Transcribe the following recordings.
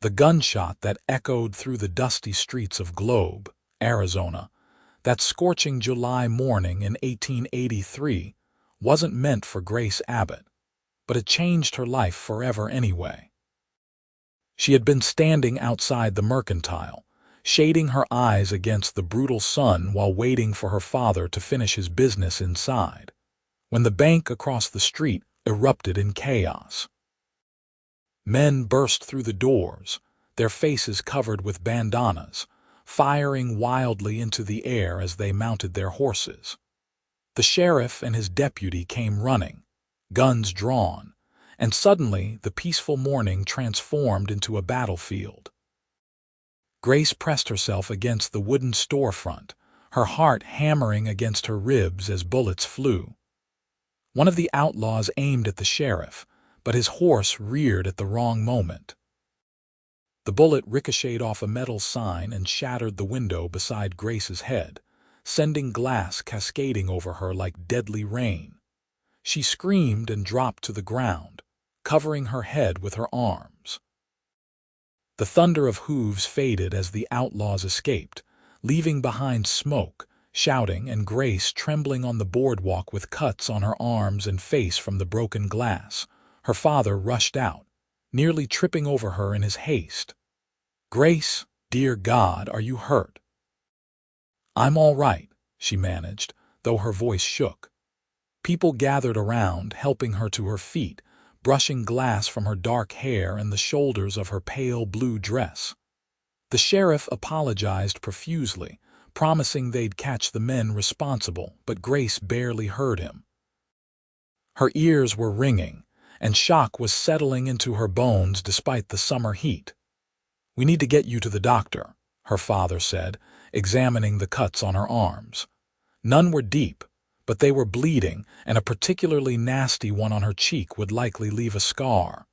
The gunshot that echoed through the dusty streets of Globe, Arizona, that scorching July morning in 1883, wasn't meant for Grace Abbott, but it changed her life forever anyway. She had been standing outside the Mercantile, shading her eyes against the brutal sun while waiting for her father to finish his business inside, when the bank across the street erupted in chaos. Men burst through the doors, their faces covered with bandanas, firing wildly into the air as they mounted their horses. The sheriff and his deputy came running, guns drawn, and suddenly the peaceful morning transformed into a battlefield. Grace pressed herself against the wooden storefront, her heart hammering against her ribs as bullets flew. One of the outlaws aimed at the sheriff, but his horse reared at the wrong moment. The bullet ricocheted off a metal sign and shattered the window beside Grace's head, sending glass cascading over her like deadly rain. She screamed and dropped to the ground, covering her head with her arms. The thunder of hooves faded as the outlaws escaped, leaving behind smoke, shouting, and Grace trembling on the boardwalk with cuts on her arms and face from the broken glass. Her father rushed out, nearly tripping over her in his haste. "Grace, dear God, are you hurt?" "I'm all right," she managed, though her voice shook. People gathered around, helping her to her feet, brushing glass from her dark hair and the shoulders of her pale blue dress. The sheriff apologized profusely, promising they'd catch the men responsible, but Grace barely heard him. Her ears were ringing, and shock was settling into her bones despite the summer heat. "We need to get you to the doctor," her father said, examining the cuts on her arms. None were deep, but they were bleeding, and a particularly nasty one on her cheek would likely leave a scar.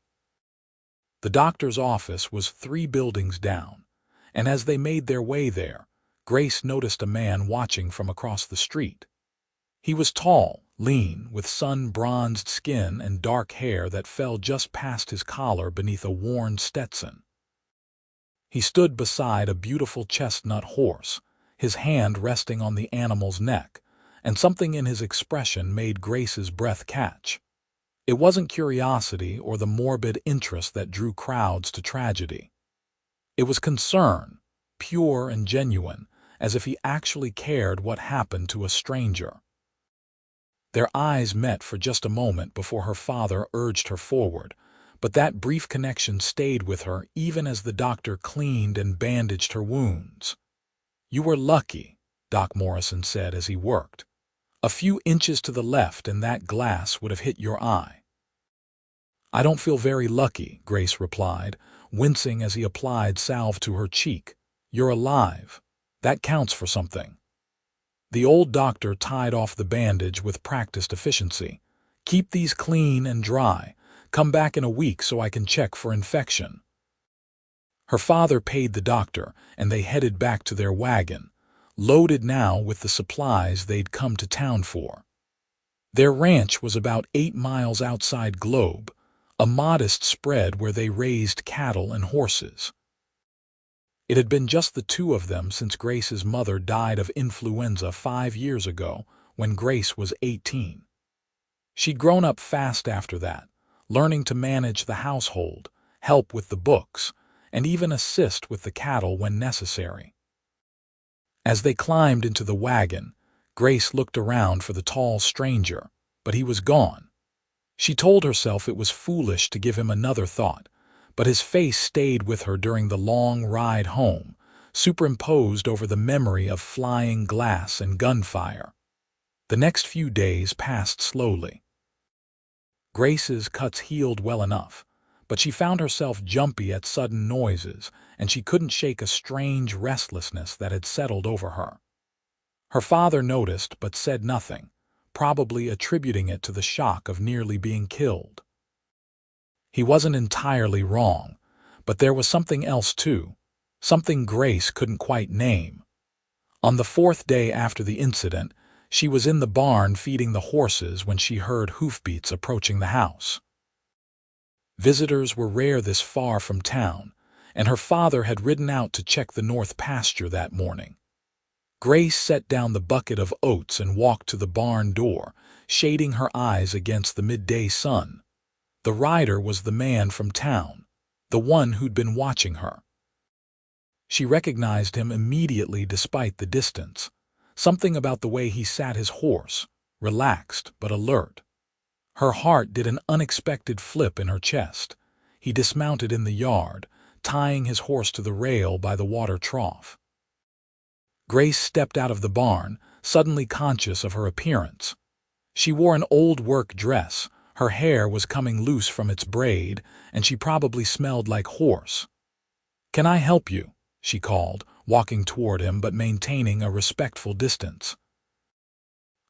The doctor's office was 3 buildings down, and as they made their way there, Grace noticed a man watching from across the street. He was tall, lean, with sun-bronzed skin and dark hair that fell just past his collar beneath a worn Stetson. He stood beside a beautiful chestnut horse, his hand resting on the animal's neck, and something in his expression made Grace's breath catch. It wasn't curiosity or the morbid interest that drew crowds to tragedy. It was concern, pure and genuine, as if he actually cared what happened to a stranger. Their eyes met for just a moment before her father urged her forward, but that brief connection stayed with her even as the doctor cleaned and bandaged her wounds. "You were lucky," Doc Morrison said as he worked. "A few inches to the left and that glass would have hit your eye." "I don't feel very lucky," Grace replied, wincing as he applied salve to her cheek. "You're alive. That counts for something." The old doctor tied off the bandage with practiced efficiency. "Keep these clean and dry. Come back in a week so I can check for infection." Her father paid the doctor, and they headed back to their wagon, loaded now with the supplies they'd come to town for. Their ranch was about 8 miles outside Globe, a modest spread where they raised cattle and horses. It had been just the 2 of them since Grace's mother died of influenza 5 years ago, when Grace was 18. She'd grown up fast after that, learning to manage the household, help with the books, and even assist with the cattle when necessary. As they climbed into the wagon, Grace looked around for the tall stranger, but he was gone. She told herself it was foolish to give him another thought, but his face stayed with her during the long ride home, superimposed over the memory of flying glass and gunfire. The next few days passed slowly. Grace's cuts healed well enough, but she found herself jumpy at sudden noises, and she couldn't shake a strange restlessness that had settled over her. Her father noticed but said nothing, probably attributing it to the shock of nearly being killed. He wasn't entirely wrong, but there was something else too, something Grace couldn't quite name. On the 4th day after the incident, she was in the barn feeding the horses when she heard hoofbeats approaching the house. Visitors were rare this far from town, and her father had ridden out to check the north pasture that morning. Grace set down the bucket of oats and walked to the barn door, shading her eyes against the midday sun. The rider was the man from town, the one who'd been watching her. She recognized him immediately despite the distance. Something about the way he sat his horse, relaxed but alert. Her heart did an unexpected flip in her chest. He dismounted in the yard, tying his horse to the rail by the water trough. Grace stepped out of the barn, suddenly conscious of her appearance. She wore an old work dress, her hair was coming loose from its braid, and she probably smelled like horse. "Can I help you?" she called, walking toward him but maintaining a respectful distance.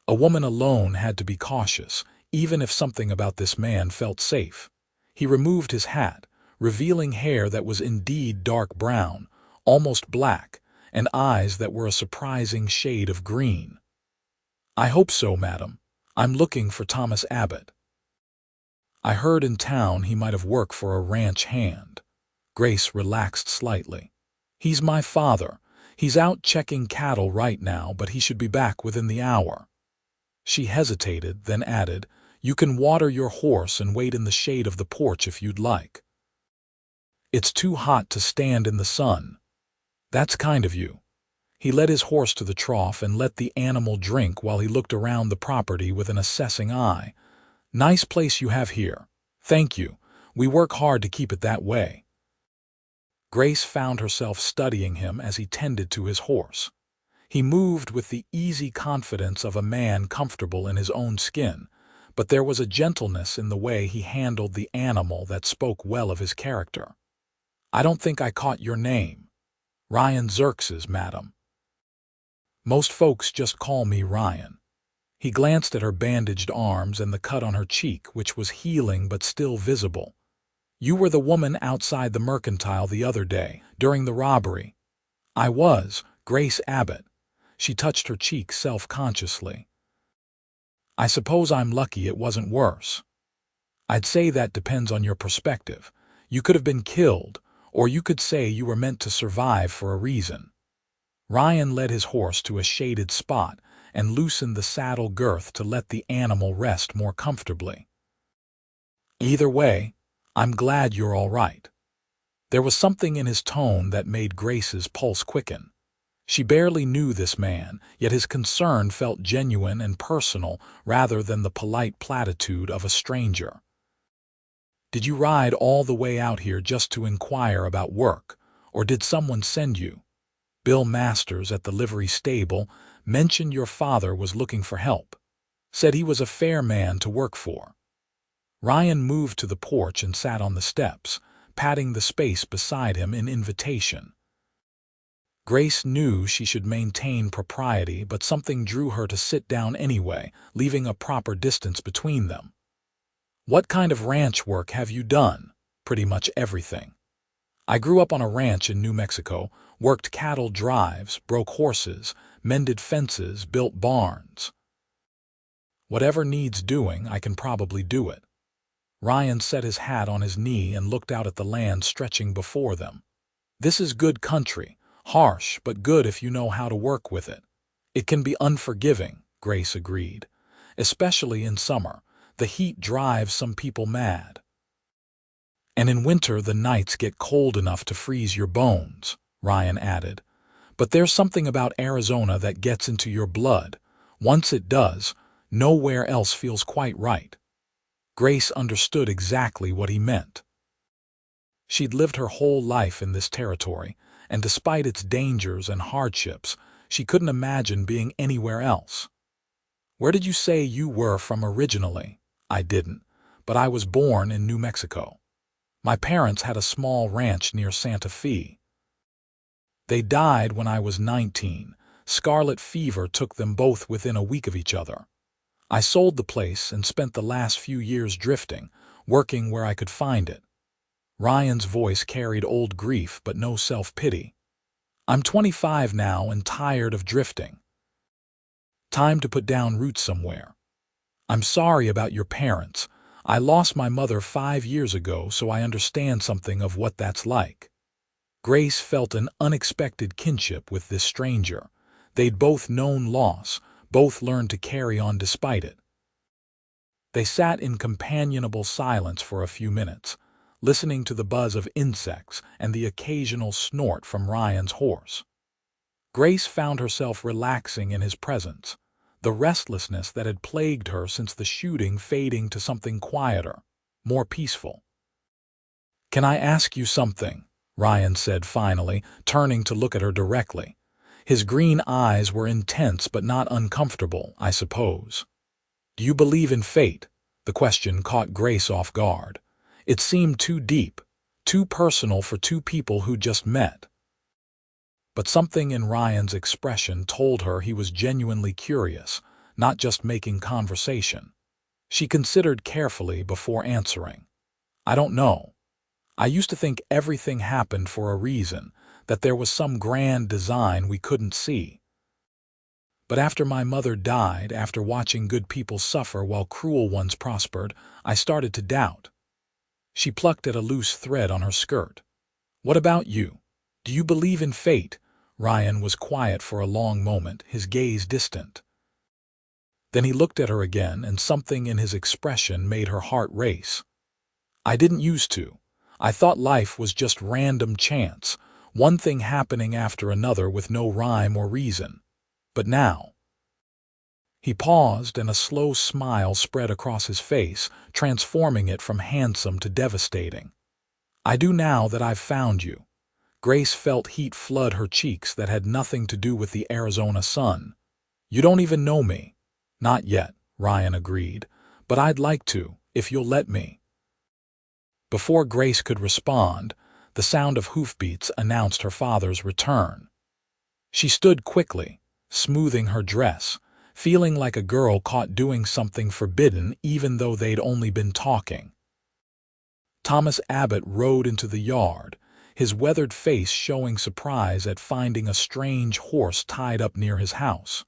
A woman alone had to be cautious, even if something about this man felt safe. He removed his hat, revealing hair that was indeed dark brown, almost black, and eyes that were a surprising shade of green. "I hope so, madam. I'm looking for Thomas Abbott." "I heard in town he might have worked for a ranch hand." Grace relaxed slightly. "He's my father. He's out checking cattle right now, but he should be back within the hour." She hesitated, then added, "You can water your horse and wait in the shade of the porch if you'd like." "It's too hot to stand in the sun." "That's kind of you." He led his horse to the trough and let the animal drink while he looked around the property with an assessing eye. "Nice place you have here. Thank you. We work hard to keep it that way." Grace found herself studying him as he tended to his horse. He moved with the easy confidence of a man comfortable in his own skin, but there was a gentleness in the way he handled the animal that spoke well of his character. "I don't think I caught your name." "Ryan Xerxes, madam." "Most folks just call me Ryan." He glanced at her bandaged arms and the cut on her cheek, which was healing but still visible. "You were the woman outside the mercantile the other day, during the robbery." "I was, Grace Abbott." She touched her cheek self-consciously. "I suppose I'm lucky it wasn't worse." "I'd say that depends on your perspective. You could have been killed, or you could say you were meant to survive for a reason." Ryan led his horse to a shaded spot and loosened the saddle girth to let the animal rest more comfortably. "Either way, I'm glad you're all right." There was something in his tone that made Grace's pulse quicken. She barely knew this man, yet his concern felt genuine and personal rather than the polite platitude of a stranger. "Did you ride all the way out here just to inquire about work, or did someone send you? Bill Masters at the livery stable mentioned your father was looking for help. Said he was a fair man to work for." Ryan moved to the porch and sat on the steps, patting the space beside him in invitation. Grace knew she should maintain propriety, but something drew her to sit down anyway, leaving a proper distance between them. "What kind of ranch work have you done?" "Pretty much everything. I grew up on a ranch in New Mexico, worked cattle drives, broke horses, mended fences, built barns. Whatever needs doing, I can probably do it." Ryan set his hat on his knee and looked out at the land stretching before them. "This is good country, harsh but good if you know how to work with it." "It can be unforgiving," Grace agreed. "Especially in summer. The heat drives some people mad. And in winter the nights get cold enough to freeze your bones," Ryan added. "But there's something about Arizona that gets into your blood. Once it does, nowhere else feels quite right." Grace understood exactly what he meant. She'd lived her whole life in this territory, and despite its dangers and hardships, she couldn't imagine being anywhere else. "Where did you say you were from originally?" "I didn't, but I was born in New Mexico. My parents had a small ranch near Santa Fe. They died when I was 19. Scarlet fever took them both within a week of each other. I sold the place and spent the last few years drifting, working where I could find it." Ryan's voice carried old grief but no self-pity. "I'm 25 now and tired of drifting. Time to put down roots somewhere. I'm sorry about your parents. I lost my mother 5 years ago, so I understand something of what that's like." Grace felt an unexpected kinship with this stranger. They'd both known loss, both learned to carry on despite it. They sat in companionable silence for a few minutes, listening to the buzz of insects and the occasional snort from Ryan's horse. Grace found herself relaxing in his presence, the restlessness that had plagued her since the shooting fading to something quieter, more peaceful. "Can I ask you something?" Ryan said finally, turning to look at her directly. His green eyes were intense but not uncomfortable, I suppose. "Do you believe in fate?" The question caught Grace off guard. It seemed too deep, too personal for two people who just met. But something in Ryan's expression told her he was genuinely curious, not just making conversation. She considered carefully before answering. "I don't know. I used to think everything happened for a reason, that there was some grand design we couldn't see. But after my mother died, after watching good people suffer while cruel ones prospered, I started to doubt." She plucked at a loose thread on her skirt. "What about you? Do you believe in fate?" Ryan was quiet for a long moment, his gaze distant. Then he looked at her again, and something in his expression made her heart race. "I didn't used to. I thought life was just random chance, one thing happening after another with no rhyme or reason. But now—" He paused, and a slow smile spread across his face, transforming it from handsome to devastating. "I do now that I've found you." Grace felt heat flood her cheeks that had nothing to do with the Arizona sun. "You don't even know me." "Not yet," Ryan agreed, "but I'd like to, if you'll let me." Before Grace could respond, the sound of hoofbeats announced her father's return. She stood quickly, smoothing her dress, feeling like a girl caught doing something forbidden even though they'd only been talking. Thomas Abbott rode into the yard, his weathered face showing surprise at finding a strange horse tied up near his house.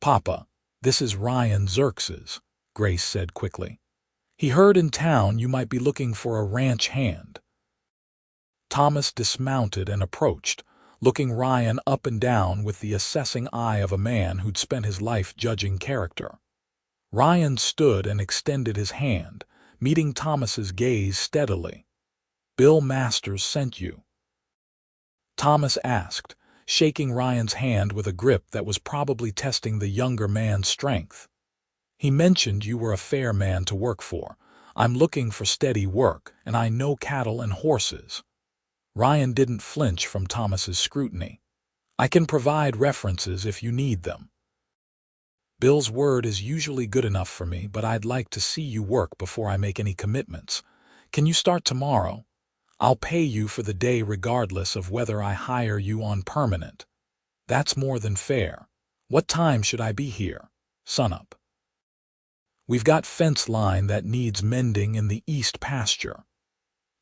"Papa, this is Ryan Xerxes," Grace said quickly. "He heard in town you might be looking for a ranch hand." Thomas dismounted and approached, looking Ryan up and down with the assessing eye of a man who'd spent his life judging character. Ryan stood and extended his hand, meeting Thomas's gaze steadily. "Bill Masters sent you?" Thomas asked, shaking Ryan's hand with a grip that was probably testing the younger man's strength. "He mentioned you were a fair man to work for. I'm looking for steady work, and I know cattle and horses." Ryan didn't flinch from Thomas's scrutiny. "I can provide references if you need them." "Bill's word is usually good enough for me, but I'd like to see you work before I make any commitments. Can you start tomorrow? I'll pay you for the day regardless of whether I hire you on permanent." "That's more than fair. What time should I be here?" "Sunup." "We've got fence line that needs mending in the east pasture."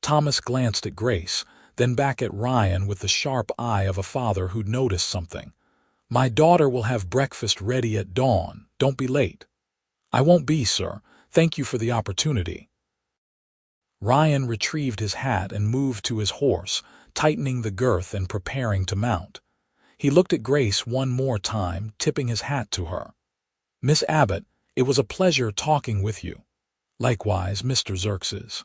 Thomas glanced at Grace, then back at Ryan with the sharp eye of a father who'd noticed something. "My daughter will have breakfast ready at dawn. Don't be late." "I won't be, sir. Thank you for the opportunity." Ryan retrieved his hat and moved to his horse, tightening the girth and preparing to mount. He looked at Grace one more time, tipping his hat to her. "Miss Abbott, it was a pleasure talking with you." "Likewise, Mr. Xerxes."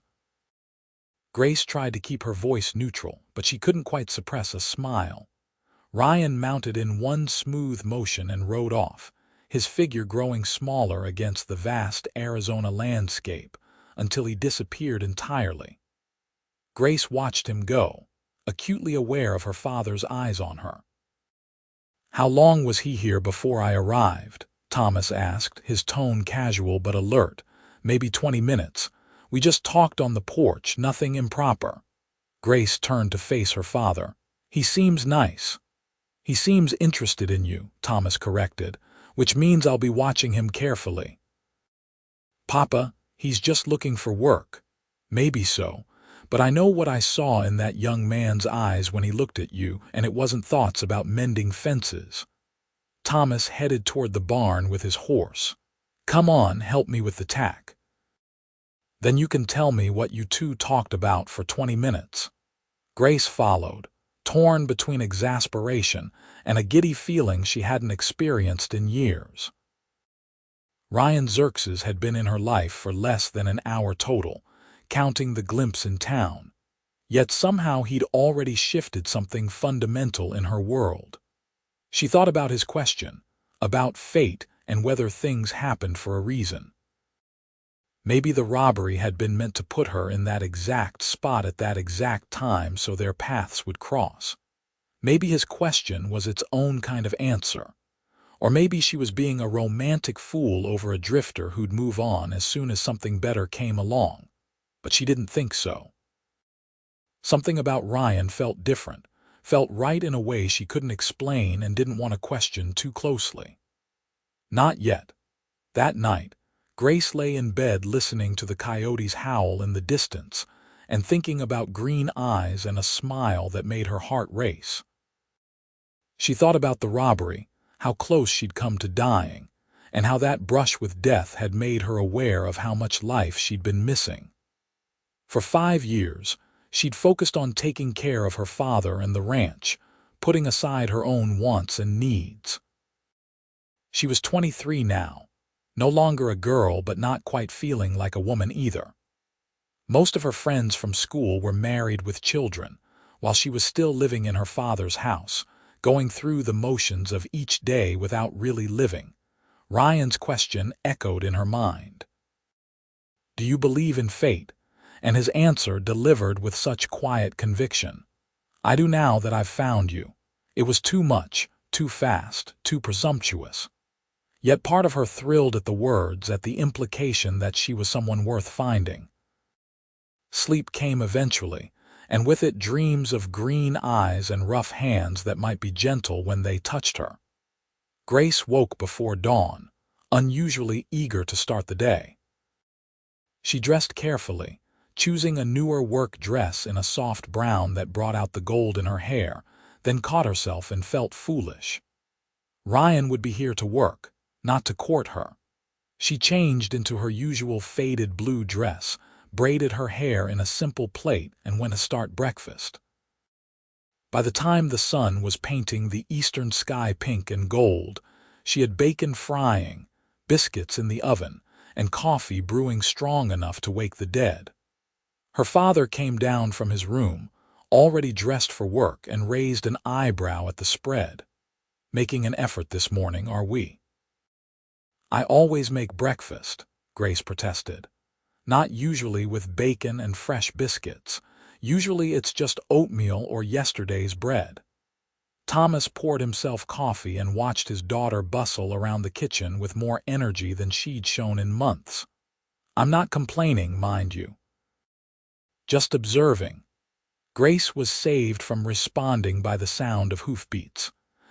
Grace tried to keep her voice neutral, but she couldn't quite suppress a smile. Ryan mounted in one smooth motion and rode off, his figure growing smaller against the vast Arizona landscape until he disappeared entirely. Grace watched him go, acutely aware of her father's eyes on her. "How long was he here before I arrived?" Thomas asked, his tone casual but alert. "Maybe 20 minutes. We just talked on the porch, nothing improper." Grace turned to face her father. "He seems nice." "He seems interested in you," Thomas corrected, "which means I'll be watching him carefully." "Papa, he's just looking for work." "Maybe so, but I know what I saw in that young man's eyes when he looked at you, and it wasn't thoughts about mending fences." Thomas headed toward the barn with his horse. "Come on, help me with the tack. Then you can tell me what you two talked about for 20 minutes. Grace followed, torn between exasperation and a giddy feeling she hadn't experienced in years. Ryan Xerxes had been in her life for less than an hour total, counting the glimpse in town. Yet somehow he'd already shifted something fundamental in her world. She thought about his question, about fate and whether things happened for a reason. Maybe the robbery had been meant to put her in that exact spot at that exact time so their paths would cross. Maybe his question was its own kind of answer. Or maybe she was being a romantic fool over a drifter who'd move on as soon as something better came along. But she didn't think so. Something about Ryan felt different, felt right in a way she couldn't explain and didn't want to question too closely. Not yet. That night, Grace lay in bed listening to the coyotes howl in the distance and thinking about green eyes and a smile that made her heart race. She thought about the robbery, how close she'd come to dying, and how that brush with death had made her aware of how much life she'd been missing. For 5 years, she'd focused on taking care of her father and the ranch, putting aside her own wants and needs. She was 23 now, no longer a girl but not quite feeling like a woman either. Most of her friends from school were married with children, while she was still living in her father's house, going through the motions of each day without really living. Ryan's question echoed in her mind. "Do you believe in fate?" And his answer delivered with such quiet conviction. "I do now that I've found you. It was too much, too fast, too presumptuous." Yet part of her thrilled at the words, at the implication that she was someone worth finding. Sleep came eventually, and with it dreams of green eyes and rough hands that might be gentle when they touched her. Grace woke before dawn, unusually eager to start the day. She dressed carefully, choosing a newer work dress in a soft brown that brought out the gold in her hair, then caught herself and felt foolish. Ryan would be here to work, not to court her. She changed into her usual faded blue dress, braided her hair in a simple plait, and went to start breakfast. By the time the sun was painting the eastern sky pink and gold, she had bacon frying, biscuits in the oven, and coffee brewing strong enough to wake the dead. Her father came down from his room, already dressed for work, and raised an eyebrow at the spread. "Making an effort this morning, are we?" "I always make breakfast," Grace protested. "Not usually with bacon and fresh biscuits. Usually it's just oatmeal or yesterday's bread." Thomas poured himself coffee and watched his daughter bustle around the kitchen with more energy than she'd shown in months. "I'm not complaining, mind you. Just observing." Grace was saved from responding by the sound of hoofbeats.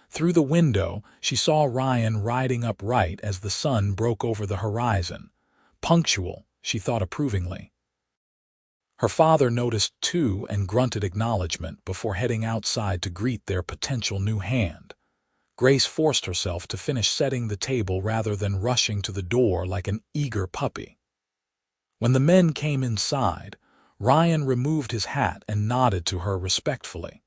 Through the window, she saw Ryan riding upright as the sun broke over the horizon. Punctual, she thought approvingly. Her father noticed too and grunted acknowledgement before heading outside to greet their potential new hand. Grace forced herself to finish setting the table rather than rushing to the door like an eager puppy. When the men came inside, Ryan removed his hat and nodded to her respectfully.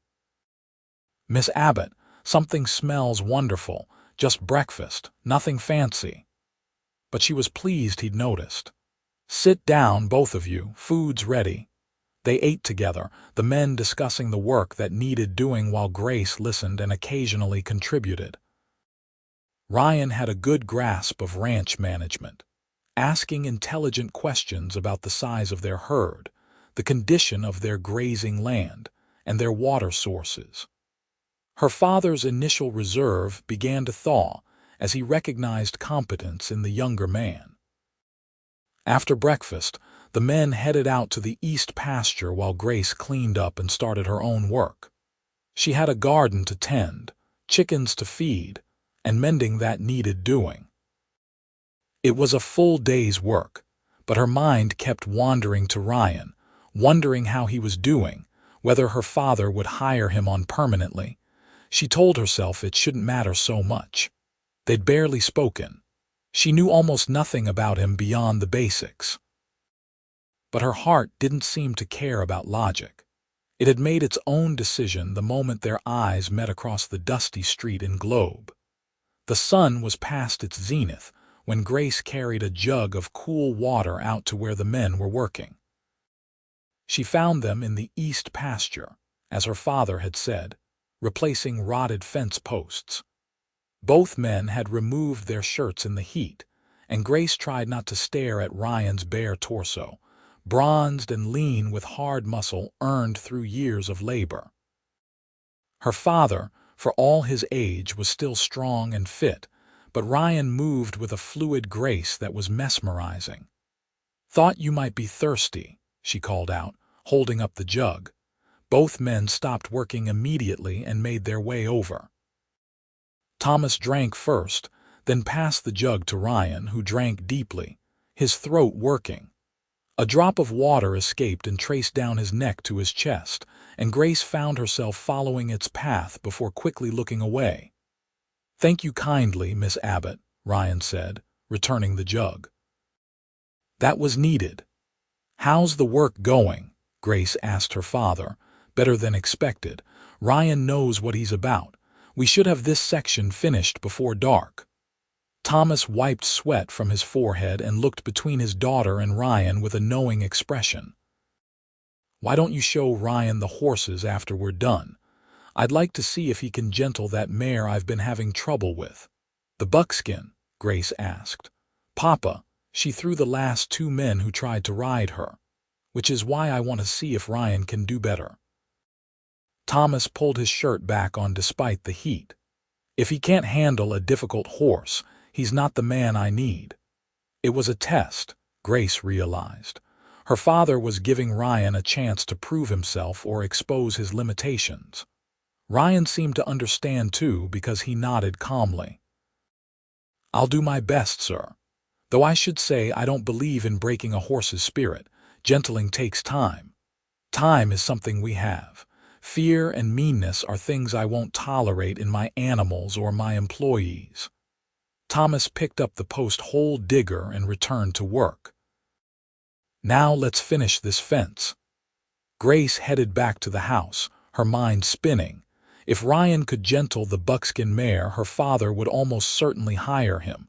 "Miss Abbott, something smells wonderful, just breakfast, nothing fancy." But she was pleased he'd noticed. "Sit down, both of you, food's ready." They ate together, the men discussing the work that needed doing while Grace listened and occasionally contributed. Ryan had a good grasp of ranch management, asking intelligent questions about the size of their herd, the condition of their grazing land, and their water sources. Her father's initial reserve began to thaw as he recognized competence in the younger man. After breakfast, the men headed out to the east pasture while Grace cleaned up and started her own work. She had a garden to tend, chickens to feed, and mending that needed doing. It was a full day's work, but her mind kept wandering to Ryan, wondering how he was doing, whether her father would hire him on permanently. She told herself it shouldn't matter so much. They'd barely spoken. She knew almost nothing about him beyond the basics. But her heart didn't seem to care about logic. It had made its own decision the moment their eyes met across the dusty street in Globe. The sun was past its zenith when Grace carried a jug of cool water out to where the men were working. She found them in the east pasture, as her father had said, replacing rotted fence posts. Both men had removed their shirts in the heat, and Grace tried not to stare at Ryan's bare torso, bronzed and lean with hard muscle earned through years of labor. Her father, for all his age, was still strong and fit, but Ryan moved with a fluid grace that was mesmerizing. "Thought you might be thirsty," she called out, holding up the jug. Both men stopped working immediately and made their way over. Thomas drank first, then passed the jug to Ryan, who drank deeply, his throat working. A drop of water escaped and traced down his neck to his chest, and Grace found herself following its path before quickly looking away. "Thank you kindly, Miss Abbott," Ryan said, returning the jug. "That was needed." "How's the work going?" Grace asked her father. "Better than expected. Ryan knows what he's about. We should have this section finished before dark." Thomas wiped sweat from his forehead and looked between his daughter and Ryan with a knowing expression. "Why don't you show Ryan the horses after we're done? I'd like to see if he can gentle that mare I've been having trouble with." "The buckskin?" Grace asked. "Papa, she threw the last two men who tried to ride her, which is why I want to see if Ryan can do better." Thomas pulled his shirt back on despite the heat. "If he can't handle a difficult horse, he's not the man I need." It was a test, Grace realized. Her father was giving Ryan a chance to prove himself or expose his limitations. Ryan seemed to understand too, because he nodded calmly. "I'll do my best, sir. Though I should say I don't believe in breaking a horse's spirit. Gentling takes time. Time is something we have. Fear and meanness are things I won't tolerate in my animals or my employees." Thomas picked up the post-hole digger and returned to work. "Now let's finish this fence." Grace headed back to the house, her mind spinning. If Ryan could gentle the buckskin mare, her father would almost certainly hire him,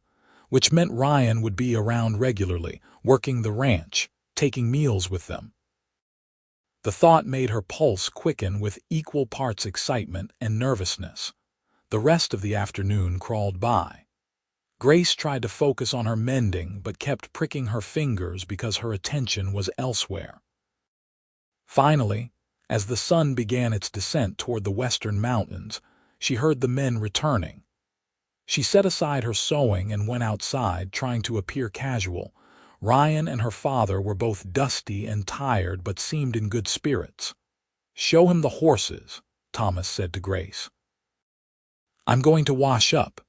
which meant Ryan would be around regularly, working the ranch, taking meals with them. The thought made her pulse quicken with equal parts excitement and nervousness. The rest of the afternoon crawled by. Grace tried to focus on her mending but kept pricking her fingers because her attention was elsewhere. Finally, as the sun began its descent toward the western mountains, she heard the men returning. She set aside her sewing and went outside, trying to appear casual. Ryan and her father were both dusty and tired but seemed in good spirits. "Show him the horses," Thomas said to Grace. "I'm going to wash up."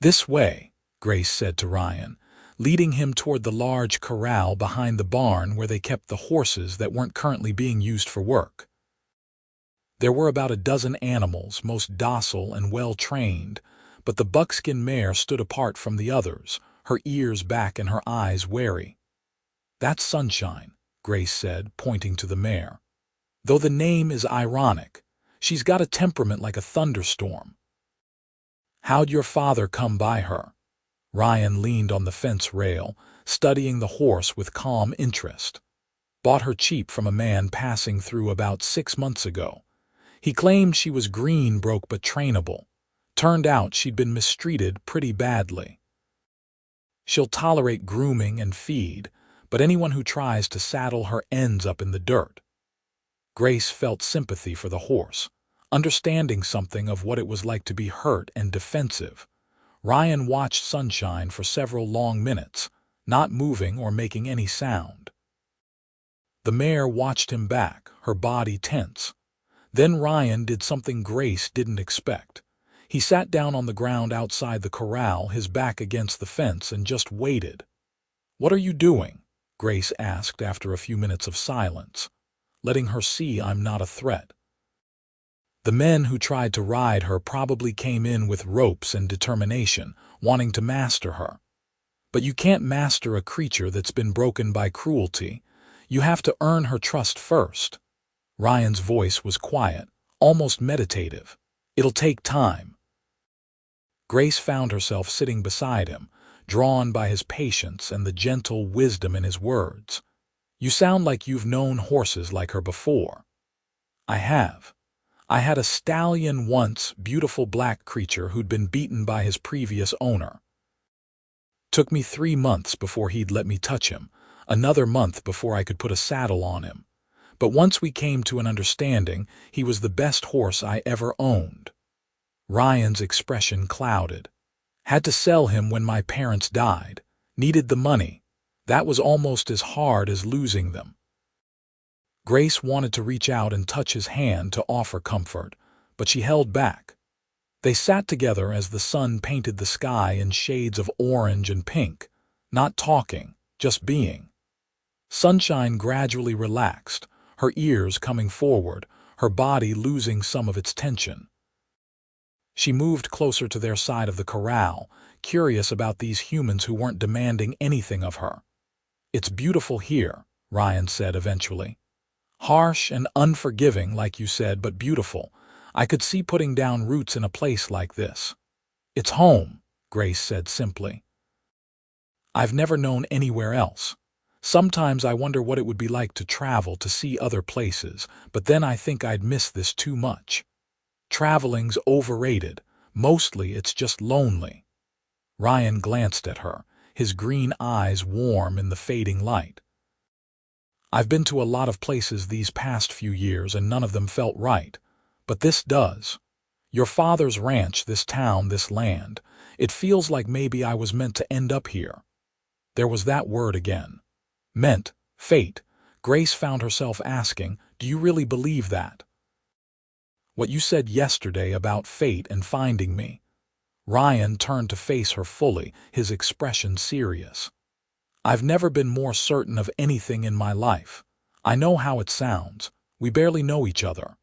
"This way," Grace said to Ryan, leading him toward the large corral behind the barn where they kept the horses that weren't currently being used for work. There were about a dozen animals, most docile and well-trained, but the buckskin mare stood apart from the others, her ears back and her eyes wary. "That's Sunshine," Grace said, pointing to the mare. "Though the name is ironic, she's got a temperament like a thunderstorm." "How'd your father come by her?" Ryan leaned on the fence rail, studying the horse with calm interest. "Bought her cheap from a man passing through about 6 months ago. He claimed she was green broke but trainable. Turned out she'd been mistreated pretty badly. She'll tolerate grooming and feed, but anyone who tries to saddle her ends up in the dirt." Grace felt sympathy for the horse, understanding something of what it was like to be hurt and defensive. Ryan watched Sunshine for several long minutes, not moving or making any sound. The mare watched him back, her body tense. Then Ryan did something Grace didn't expect. He sat down on the ground outside the corral, his back against the fence, and just waited. "What are you doing?" Grace asked after a few minutes of silence. "Letting her see I'm not a threat." The men who tried to ride her probably came in with ropes and determination, wanting to master her. But you can't master a creature that's been broken by cruelty. You have to earn her trust first. Ryan's voice was quiet, almost meditative. "It'll take time." Grace found herself sitting beside him, drawn by his patience and the gentle wisdom in his words. "You sound like you've known horses like her before." "I have. I had a stallion once, beautiful black creature who'd been beaten by his previous owner. Took me 3 months before he'd let me touch him, another month before I could put a saddle on him. But once we came to an understanding, he was the best horse I ever owned." Ryan's expression clouded. "Had to sell him when my parents died. Needed the money. That was almost as hard as losing them." Grace wanted to reach out and touch his hand to offer comfort, but she held back. They sat together as the sun painted the sky in shades of orange and pink, not talking, just being. Sunshine gradually relaxed, her ears coming forward, her body losing some of its tension. She moved closer to their side of the corral, curious about these humans who weren't demanding anything of her. "It's beautiful here," Ryan said eventually. "Harsh and unforgiving, like you said, but beautiful. I could see putting down roots in a place like this." "It's home," Grace said simply. "I've never known anywhere else. Sometimes I wonder what it would be like to travel to see other places, but then I think I'd miss this too much. Traveling's overrated. Mostly it's just lonely." Ryan glanced at her, his green eyes warm in the fading light. "I've been to a lot of places these past few years and none of them felt right. But this does. Your father's ranch, this town, this land. It feels like maybe I was meant to end up here." There was that word again. Meant, fate. Grace found herself asking, "Do you really believe that?" "What you said yesterday about fate and finding me." Ryan turned to face her fully, his expression serious. "I've never been more certain of anything in my life. I know how it sounds. We barely know each other.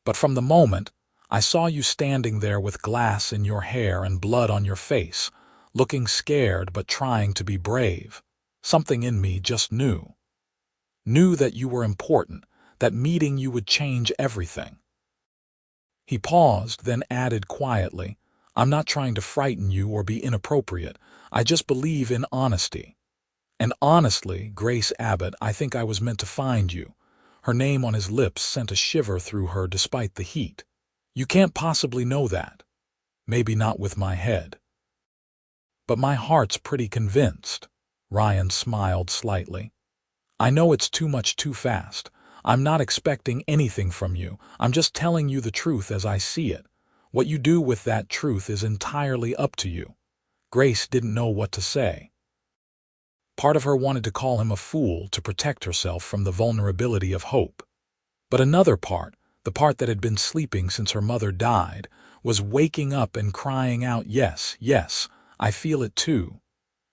But from the moment I saw you standing there with glass in your hair and blood on your face, looking scared but trying to be brave, something in me just knew. Knew that you were important, that meeting you would change everything." He paused, then added quietly, "I'm not trying to frighten you or be inappropriate. I just believe in honesty. And honestly, Grace Abbott, I think I was meant to find you." Her name on his lips sent a shiver through her despite the heat. "You can't possibly know that. Maybe not with my head. But my heart's pretty convinced." Ryan smiled slightly. "I know it's too much too fast. I'm not expecting anything from you. I'm just telling you the truth as I see it. What you do with that truth is entirely up to you." Grace didn't know what to say. Part of her wanted to call him a fool to protect herself from the vulnerability of hope. But another part, the part that had been sleeping since her mother died, was waking up and crying out, "Yes, yes, I feel it too."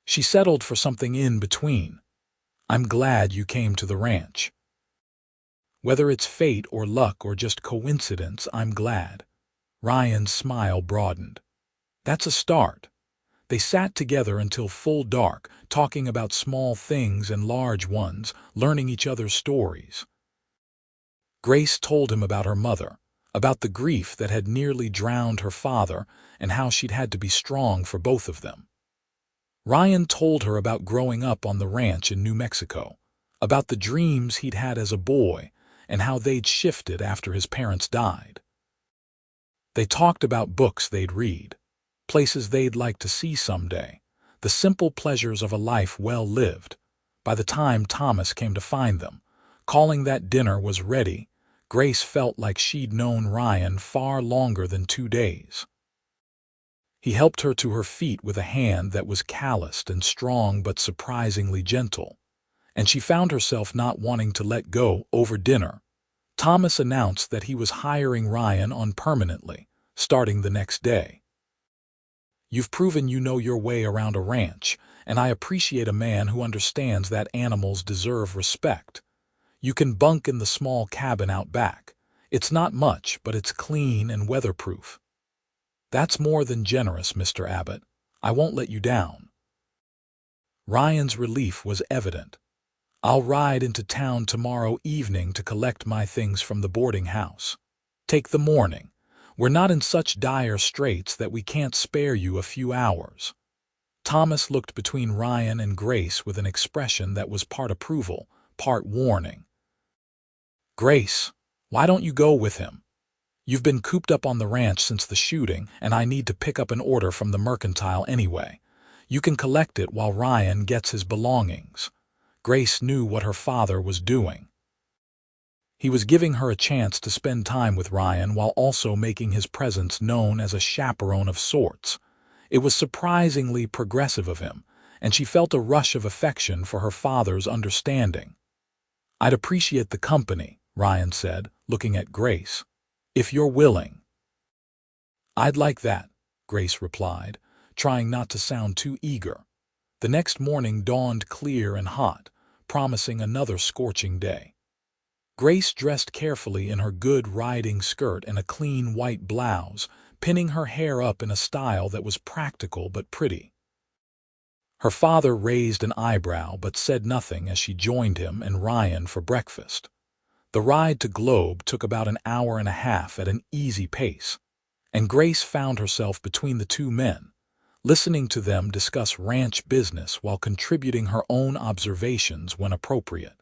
She settled for something in between. "I'm glad you came to the ranch. Whether it's fate or luck or just coincidence, I'm glad." Ryan's smile broadened. "That's a start." They sat together until full dark, talking about small things and large ones, learning each other's stories. Grace told him about her mother, about the grief that had nearly drowned her father, and how she'd had to be strong for both of them. Ryan told her about growing up on the ranch in New Mexico, about the dreams he'd had as a boy, and how they'd shifted after his parents died. They talked about books they'd read, places they'd like to see someday, the simple pleasures of a life well lived. By the time Thomas came to find them, calling that dinner was ready, Grace felt like she'd known Ryan far longer than 2 days. He helped her to her feet with a hand that was calloused and strong but surprisingly gentle, and she found herself not wanting to let go. Over dinner, Thomas announced that he was hiring Ryan on permanently, starting the next day. "You've proven you know your way around a ranch, and I appreciate a man who understands that animals deserve respect. You can bunk in the small cabin out back. It's not much, but it's clean and weatherproof." "That's more than generous, Mr. Abbott. I won't let you down." Ryan's relief was evident. I'll ride into town tomorrow evening to collect my things from the boarding house. Take the morning. We're not in such dire straits that we can't spare you a few hours." Thomas looked between Ryan and Grace with an expression that was part approval, part warning. "Grace, why don't you go with him? You've been cooped up on the ranch since the shooting, and I need to pick up an order from the mercantile anyway. You can collect it while Ryan gets his belongings." Grace knew what her father was doing. He was giving her a chance to spend time with Ryan while also making his presence known as a chaperone of sorts. It was surprisingly progressive of him, and she felt a rush of affection for her father's understanding. "I'd appreciate the company," Ryan said, looking at Grace, "if you're willing." "I'd like that," Grace replied, trying not to sound too eager. The next morning dawned clear and hot, promising another scorching day. Grace dressed carefully in her good riding skirt and a clean white blouse, pinning her hair up in a style that was practical but pretty. Her father raised an eyebrow but said nothing as she joined him and Ryan for breakfast. The ride to Globe took about an hour and a half at an easy pace, and Grace found herself between the two men, listening to them discuss ranch business while contributing her own observations when appropriate.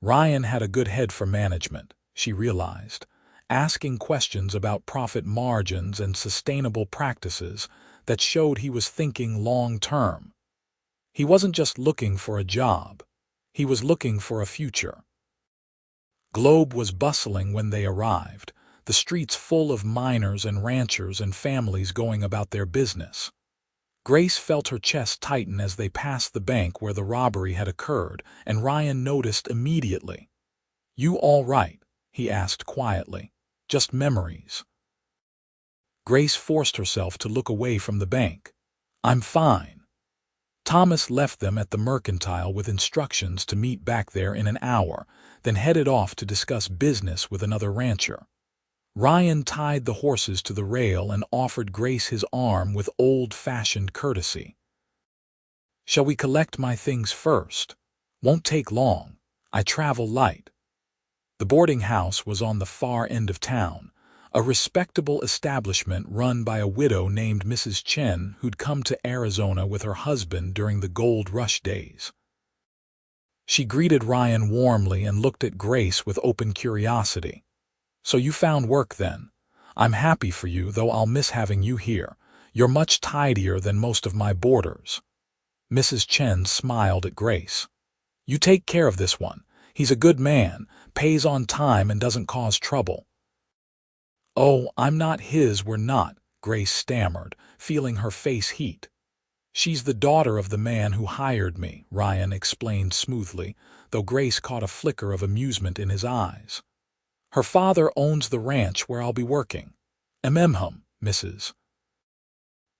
Ryan had a good head for management, she realized, asking questions about profit margins and sustainable practices that showed he was thinking long-term. He wasn't just looking for a job, he was looking for a future. Globe was bustling when they arrived, the streets full of miners and ranchers and families going about their business. Grace felt her chest tighten as they passed the bank where the robbery had occurred, and Ryan noticed immediately. "You all right?" he asked quietly. "Just memories." Grace forced herself to look away from the bank. "I'm fine." Thomas left them at the mercantile with instructions to meet back there in an hour, then headed off to discuss business with another rancher. Ryan tied the horses to the rail and offered Grace his arm with old-fashioned courtesy. "Shall we collect my things first? Won't take long. I travel light." The boarding house was on the far end of town, a respectable establishment run by a widow named Mrs. Chen who'd come to Arizona with her husband during the gold rush days. She greeted Ryan warmly and looked at Grace with open curiosity. "So you found work then? I'm happy for you, though I'll miss having you here. You're much tidier than most of my boarders." Mrs. Chen smiled at Grace. "You take care of this one. He's a good man, pays on time and doesn't cause trouble." "Oh, I'm not his, we're not," Grace stammered, feeling her face heat. "She's the daughter of the man who hired me," Ryan explained smoothly, though Grace caught a flicker of amusement in his eyes. "Her father owns the ranch where I'll be working. Mrs.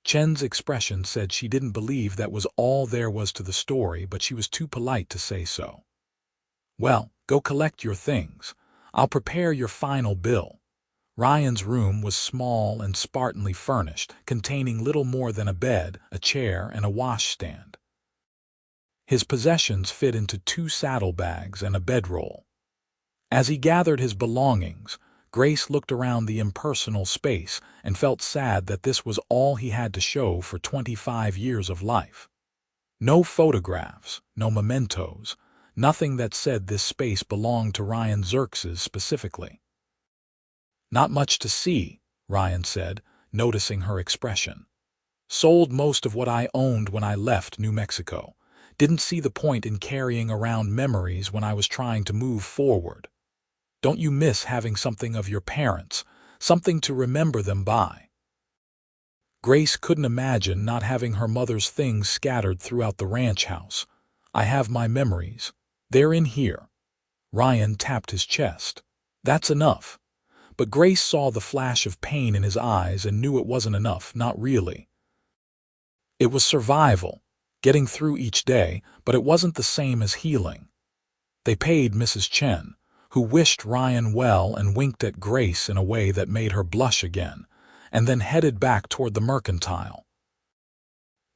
Chen's expression said she didn't believe that was all there was to the story, but she was too polite to say so. "Well, go collect your things. I'll prepare your final bill." Ryan's room was small and spartanly furnished, containing little more than a bed, a chair, and a washstand. His possessions fit into 2 saddlebags and a bedroll. As he gathered his belongings, Grace looked around the impersonal space and felt sad that this was all he had to show for 25 years of life. No photographs, no mementos, nothing that said this space belonged to Ryan Xerxes specifically. "Not much to see," Ryan said, noticing her expression. "Sold most of what I owned when I left New Mexico. Didn't see the point in carrying around memories when I was trying to move forward. Don't you miss having something of your parents, something to remember them by?" Grace couldn't imagine not having her mother's things scattered throughout the ranch house. "I have my memories. They're in here." Ryan tapped his chest. "That's enough." But Grace saw the flash of pain in his eyes and knew it wasn't enough, not really. It was survival, getting through each day, but it wasn't the same as healing. They paid Mrs. Chen, who wished Ryan well and winked at Grace in a way that made her blush again, and then headed back toward the mercantile.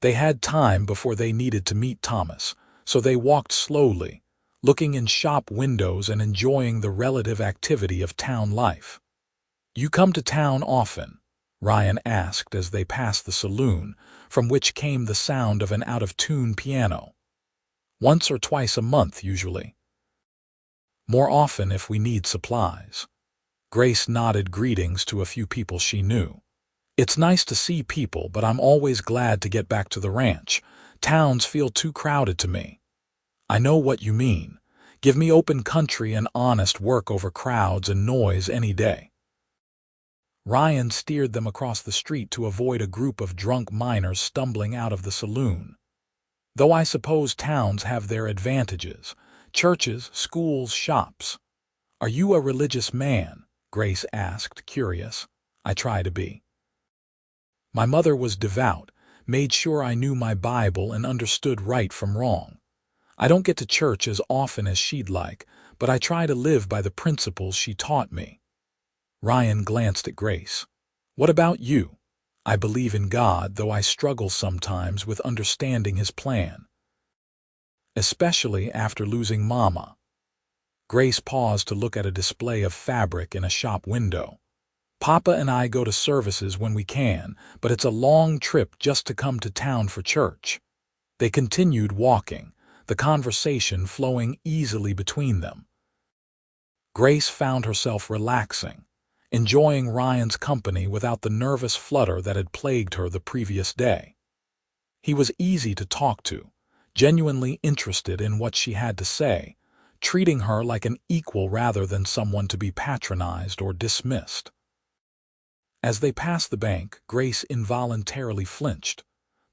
They had time before they needed to meet Thomas, So they walked slowly, looking in shop windows and enjoying the relative activity of town life. "You come to town often?" Ryan asked as they passed the saloon, from which came the sound of an out-of-tune piano. "Once or twice a month, usually. More often if we need supplies." Grace nodded greetings to a few people she knew. "It's nice to see people, but I'm always glad to get back to the ranch. Towns feel too crowded to me." "I know what you mean. Give me open country and honest work over crowds and noise any day." Ryan steered them across the street to avoid a group of drunk miners stumbling out of the saloon. "Though I suppose towns have their advantages. Churches, schools, shops." "Are you a religious man?" Grace asked, curious. "I try to be. My mother was devout, made sure I knew my Bible and understood right from wrong. I don't get to church as often as she'd like, but I try to live by the principles she taught me." Ryan glanced at Grace. "What about you?" "I believe in God, though I struggle sometimes with understanding His plan. Especially after losing Mama." Grace paused to look at a display of fabric in a shop window. "Papa and I go to services when we can, but it's a long trip just to come to town for church." They continued walking, the conversation flowing easily between them. Grace found herself relaxing, enjoying Ryan's company without the nervous flutter that had plagued her the previous day. He was easy to talk to, genuinely interested in what she had to say, treating her like an equal rather than someone to be patronized or dismissed. As they passed the bank, Grace involuntarily flinched.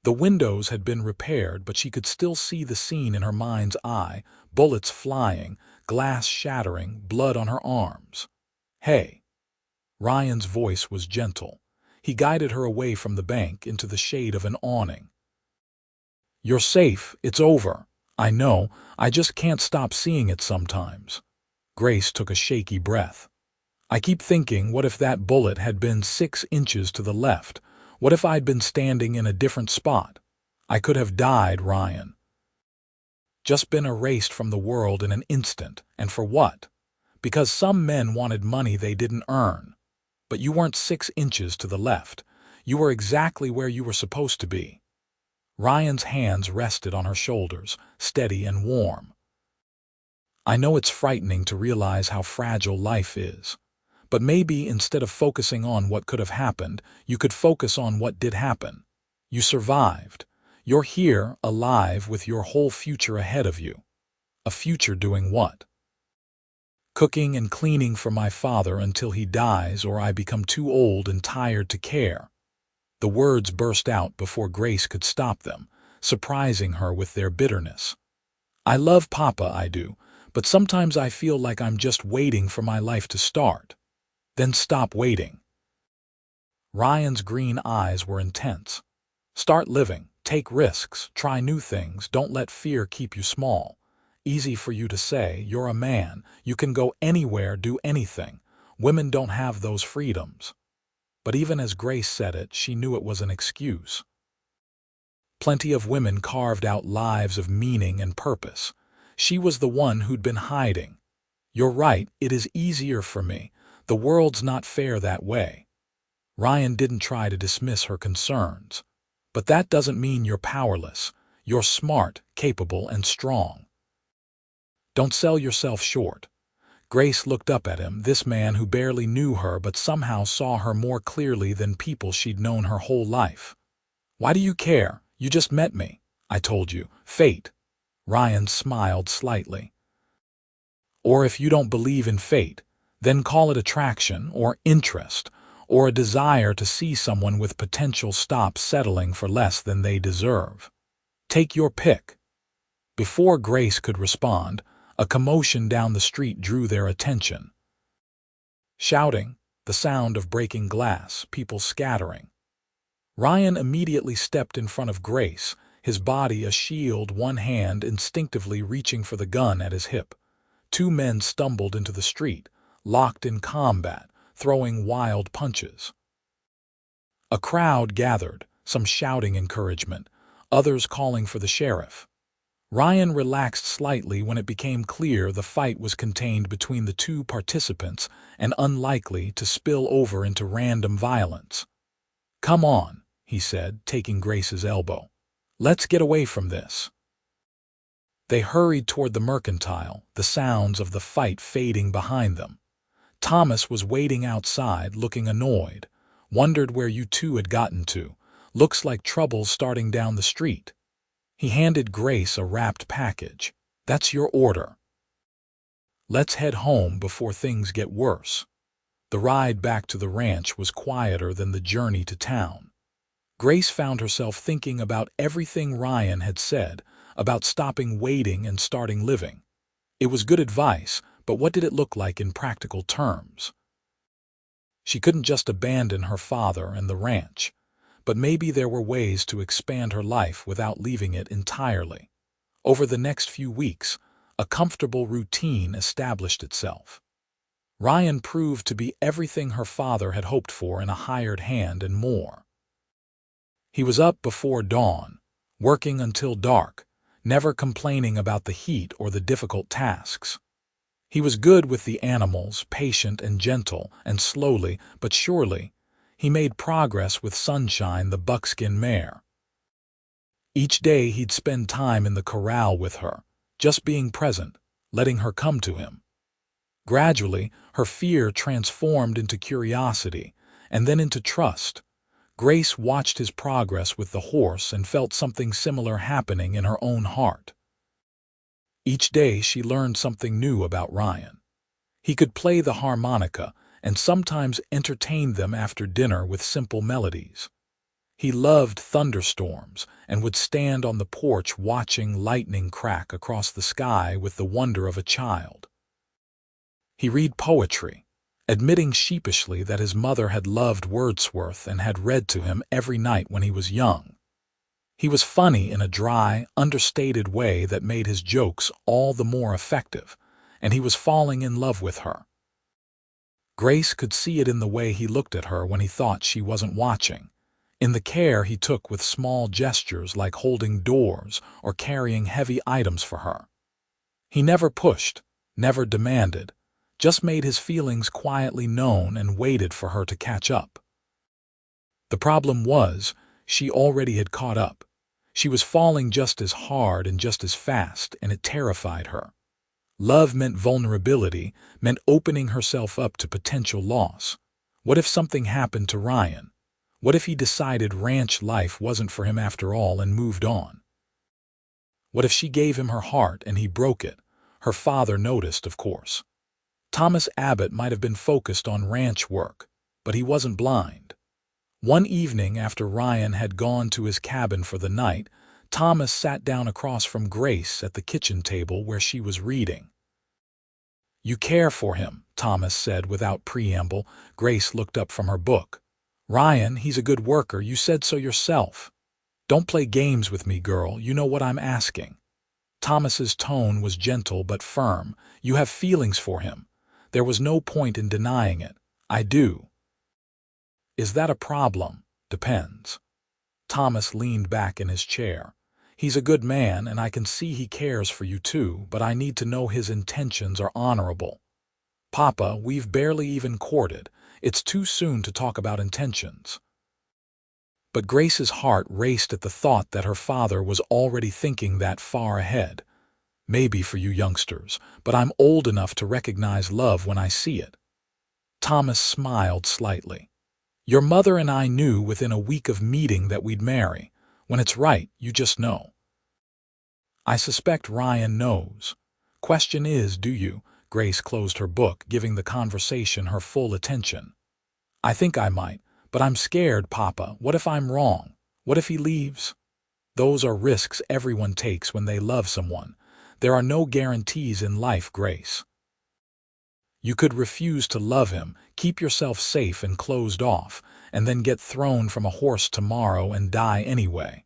The windows had been repaired, but she could still see the scene in her mind's eye, bullets flying, glass shattering, blood on her arms. "Hey." Ryan's voice was gentle. He guided her away from the bank into the shade of an awning. "You're safe, it's over. I know, I just can't stop seeing it sometimes." Grace took a shaky breath. "I keep thinking, what if that bullet had been 6 inches to the left? What if I'd been standing in a different spot? I could have died, Ryan. Just been erased from the world in an instant, and for what? Because some men wanted money they didn't earn. But you weren't 6 inches to the left. You were exactly where you were supposed to be." Ryan's hands rested on her shoulders, steady and warm. "I know it's frightening to realize how fragile life is. But maybe instead of focusing on what could have happened, you could focus on what did happen. You survived. You're here, alive, with your whole future ahead of you." "A future doing what?" "Cooking and cleaning for my father until he dies or I become too old and tired to care." The words burst out before Grace could stop them, surprising her with their bitterness. "I love Papa, I do, but sometimes I feel like I'm just waiting for my life to start." "Then stop waiting." Ryan's green eyes were intense. "Start living, take risks, try new things, don't let fear keep you small. Easy for you to say, you're a man, you can go anywhere, do anything. Women don't have those freedoms." But even as Grace said it, she knew it was an excuse. Plenty of women carved out lives of meaning and purpose. She was the one who'd been hiding. "You're right, it is easier for me. The world's not fair that way." Ryan didn't try to dismiss her concerns. "But that doesn't mean you're powerless. You're smart, capable, and strong. Don't sell yourself short." Grace looked up at him, this man who barely knew her but somehow saw her more clearly than people she'd known her whole life. "Why do you care? You just met me. I told you. Fate." Ryan smiled slightly. "Or if you don't believe in fate, then call it attraction or interest or a desire to see someone with potential stop settling for less than they deserve. Take your pick." Before Grace could respond, a commotion down the street drew their attention. Shouting, the sound of breaking glass, people scattering. Ryan immediately stepped in front of Grace, his body a shield, one hand instinctively reaching for the gun at his hip. 2 men stumbled into the street, locked in combat, throwing wild punches. A crowd gathered, some shouting encouragement, others calling for the sheriff. Ryan relaxed slightly when it became clear the fight was contained between the two participants and unlikely to spill over into random violence. "Come on," he said, taking Grace's elbow. "Let's get away from this." They hurried toward the mercantile, the sounds of the fight fading behind them. Thomas was waiting outside, looking annoyed. "Wondered where you two had gotten to. Looks like trouble's starting down the street." He handed Grace a wrapped package. "That's your order. Let's head home before things get worse." The ride back to the ranch was quieter than the journey to town. Grace found herself thinking about everything Ryan had said, about stopping waiting and starting living. It was good advice, but what did it look like in practical terms? She couldn't just abandon her father and the ranch, but maybe there were ways to expand her life without leaving it entirely. Over the next few weeks, a comfortable routine established itself. Ryan proved to be everything her father had hoped for in a hired hand and more. He was up before dawn, working until dark, never complaining about the heat or the difficult tasks. He was good with the animals, patient and gentle, and slowly but surely, he made progress with Sunshine, the buckskin mare. Each day he'd spend time in the corral with her, just being present, letting her come to him. Gradually, her fear transformed into curiosity, and then into trust. Grace watched his progress with the horse and felt something similar happening in her own heart. Each day she learned something new about Ryan. He could play the harmonica and sometimes entertained them after dinner with simple melodies. He loved thunderstorms and would stand on the porch watching lightning crack across the sky with the wonder of a child. He read poetry, admitting sheepishly that his mother had loved Wordsworth and had read to him every night when he was young. He was funny in a dry, understated way that made his jokes all the more effective, and he was falling in love with her. Grace could see it in the way he looked at her when he thought she wasn't watching, in the care he took with small gestures like holding doors or carrying heavy items for her. He never pushed, never demanded, just made his feelings quietly known and waited for her to catch up. The problem was, she already had caught up. She was falling just as hard and just as fast, and it terrified her. Love meant vulnerability, meant opening herself up to potential loss. What if something happened to Ryan? What if he decided ranch life wasn't for him after all and moved on? What if she gave him her heart and he broke it? Her father noticed, of course. Thomas Abbott might have been focused on ranch work, but he wasn't blind. One evening after Ryan had gone to his cabin for the night, Thomas sat down across from Grace at the kitchen table where she was reading. "You care for him," Thomas said without preamble. Grace looked up from her book. "Ryan, he's a good worker, you said so yourself. Don't play games with me, girl, you know what I'm asking." Thomas's tone was gentle but firm. "You have feelings for him. There was no point in denying it. I do." "Is that a problem?" "Depends." Thomas leaned back in his chair. "He's a good man, and I can see he cares for you too, but I need to know his intentions are honorable." "Papa, we've barely even courted. It's too soon to talk about intentions." But Grace's heart raced at the thought that her father was already thinking that far ahead. "Maybe for you youngsters, but I'm old enough to recognize love when I see it." Thomas smiled slightly. "Your mother and I knew within a week of meeting that we'd marry. When it's right, you just know." "I suspect Ryan knows. Question is, do you?" Grace closed her book, giving the conversation her full attention. "I think I might, but I'm scared, Papa. What if I'm wrong? What if he leaves?" "Those are risks everyone takes when they love someone. There are no guarantees in life, Grace. You could refuse to love him, keep yourself safe and closed off, and then get thrown from a horse tomorrow and die anyway.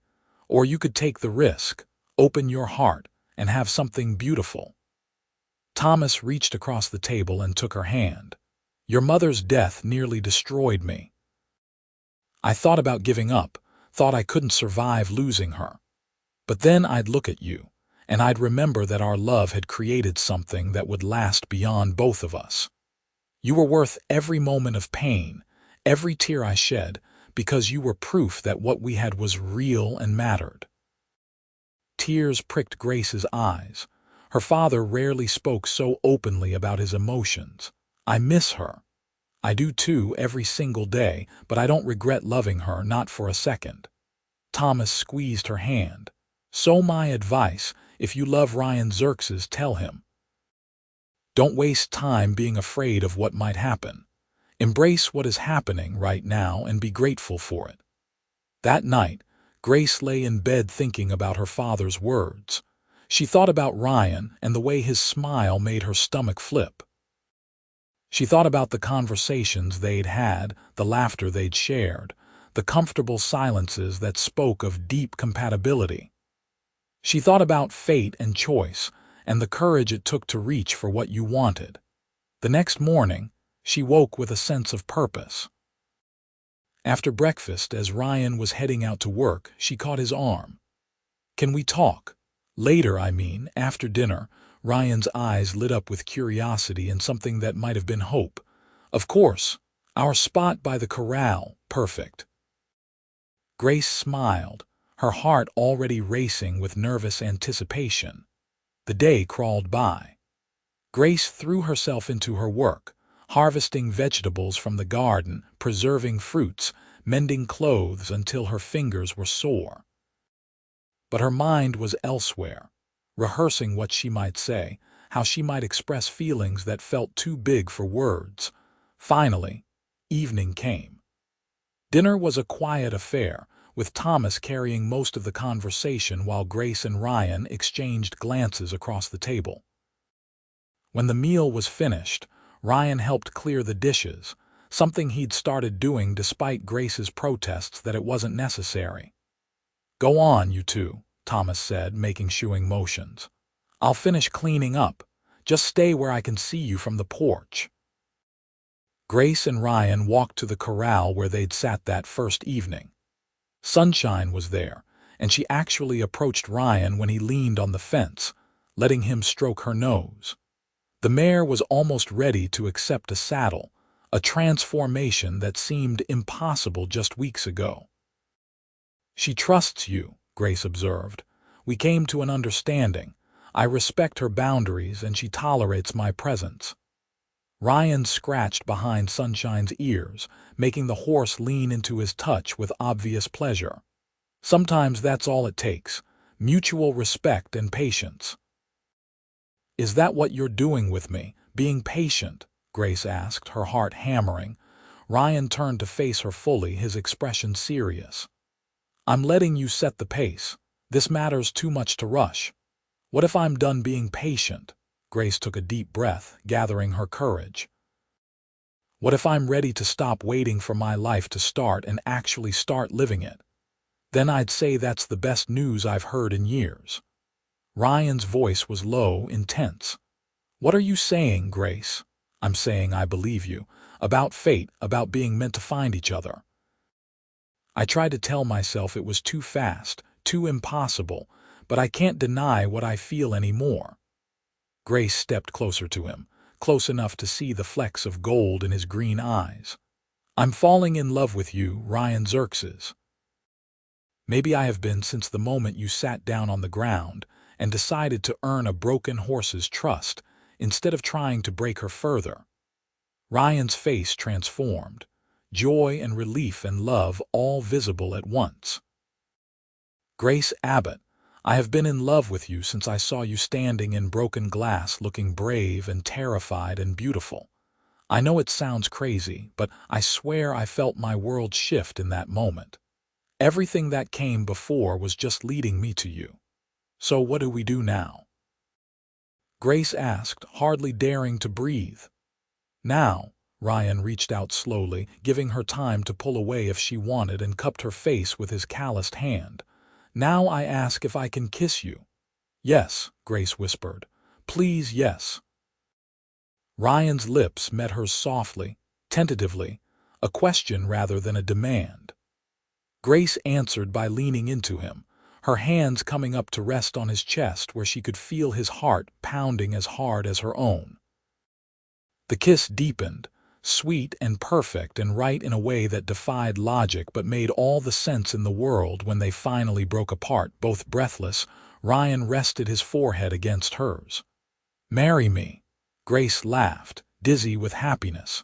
Or you could take the risk, open your heart, and have something beautiful." Thomas reached across the table and took her hand. "Your mother's death nearly destroyed me. I thought about giving up, thought I couldn't survive losing her. But then I'd look at you, and I'd remember that our love had created something that would last beyond both of us. You were worth every moment of pain, every tear I shed, because you were proof that what we had was real and mattered. Tears pricked Grace's eyes. Her father rarely spoke so openly about his emotions. I miss her. I do too, every single day, but I don't regret loving her, not for a second. Thomas squeezed her hand. So my advice, if you love Ryan Xerxes, tell him. Don't waste time being afraid of what might happen. Embrace what is happening right now and be grateful for it. That night, Grace lay in bed thinking about her father's words. She thought about Ryan and the way his smile made her stomach flip. She thought about the conversations they'd had, the laughter they'd shared, the comfortable silences that spoke of deep compatibility. She thought about fate and choice, and the courage it took to reach for what you wanted. The next morning, she woke with a sense of purpose. After breakfast, as Ryan was heading out to work, she caught his arm. "Can we talk? Later, I mean, after dinner." Ryan's eyes lit up with curiosity and something that might have been hope. "Of course. Our spot by the corral, perfect." Grace smiled, her heart already racing with nervous anticipation. The day crawled by. Grace threw herself into her work, harvesting vegetables from the garden, preserving fruits, mending clothes until her fingers were sore. But her mind was elsewhere, rehearsing what she might say, how she might express feelings that felt too big for words. Finally, evening came. Dinner was a quiet affair, with Thomas carrying most of the conversation while Grace and Ryan exchanged glances across the table. When the meal was finished, Ryan helped clear the dishes, something he'd started doing despite Grace's protests that it wasn't necessary. "Go on, you two," Thomas said, making shooing motions. "I'll finish cleaning up. Just stay where I can see you from the porch." Grace and Ryan walked to the corral where they'd sat that first evening. Sunshine was there, and she actually approached Ryan when he leaned on the fence, letting him stroke her nose. The mare was almost ready to accept a saddle, a transformation that seemed impossible just weeks ago. "She trusts you," Grace observed. "We came to an understanding. I respect her boundaries and she tolerates my presence." Ryan scratched behind Sunshine's ears, making the horse lean into his touch with obvious pleasure. "Sometimes that's all it takes, mutual respect and patience." "Is that what you're doing with me, being patient?" Grace asked, her heart hammering. Ryan turned to face her fully, his expression serious. "I'm letting you set the pace. This matters too much to rush. What if I'm done being patient?" Grace took a deep breath, gathering her courage. "What if I'm ready to stop waiting for my life to start and actually start living it? Then I'd say that's the best news I've heard in years." Ryan's voice was low, intense. "What are you saying, Grace?" "I'm saying I believe you. About fate, about being meant to find each other." I tried to tell myself it was too fast, too impossible, but I can't deny what I feel anymore. Grace stepped closer to him, close enough to see the flecks of gold in his green eyes. "I'm falling in love with you, Ryan Xerxes. Maybe I have been since the moment you sat down on the ground and decided to earn a broken horse's trust instead of trying to break her further." Ryan's face transformed, joy and relief and love all visible at once. "Grace Abbott, I have been in love with you since I saw you standing in broken glass looking brave and terrified and beautiful. I know it sounds crazy, but I swear I felt my world shift in that moment. Everything that came before was just leading me to you. So what do we do now?" Grace asked, hardly daring to breathe. "Now," Ryan reached out slowly, giving her time to pull away if she wanted, and cupped her face with his calloused hand. "Now I ask if I can kiss you." "Yes," Grace whispered. "Please, yes." Ryan's lips met hers softly, tentatively, a question rather than a demand. Grace answered by leaning into him, her hands coming up to rest on his chest where she could feel his heart pounding as hard as her own. The kiss deepened, sweet and perfect and right in a way that defied logic but made all the sense in the world. When they finally broke apart, both breathless, Ryan rested his forehead against hers. "Marry me," Grace laughed, dizzy with happiness.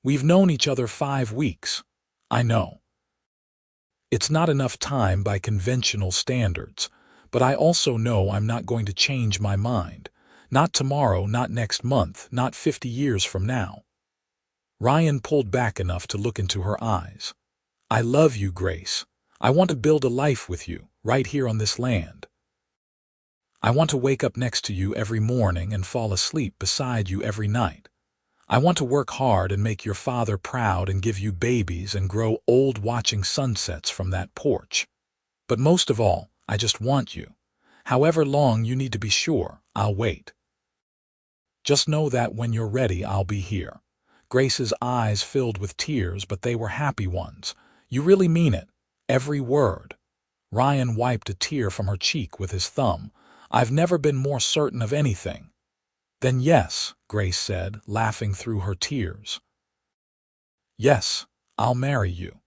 "We've known each other 5 weeks. I know. It's not enough time by conventional standards, but I also know I'm not going to change my mind. Not tomorrow, not next month, not 50 years from now." Ryan pulled back enough to look into her eyes. "I love you, Grace. I want to build a life with you, right here on this land. I want to wake up next to you every morning and fall asleep beside you every night. I want to work hard and make your father proud and give you babies and grow old watching sunsets from that porch. But most of all, I just want you. However long you need to be sure, I'll wait. Just know that when you're ready, I'll be here." Grace's eyes filled with tears, but they were happy ones. "You really mean it, every word." Ryan wiped a tear from her cheek with his thumb. "I've never been more certain of anything." "Then yes," Grace said, laughing through her tears. "Yes, I'll marry you.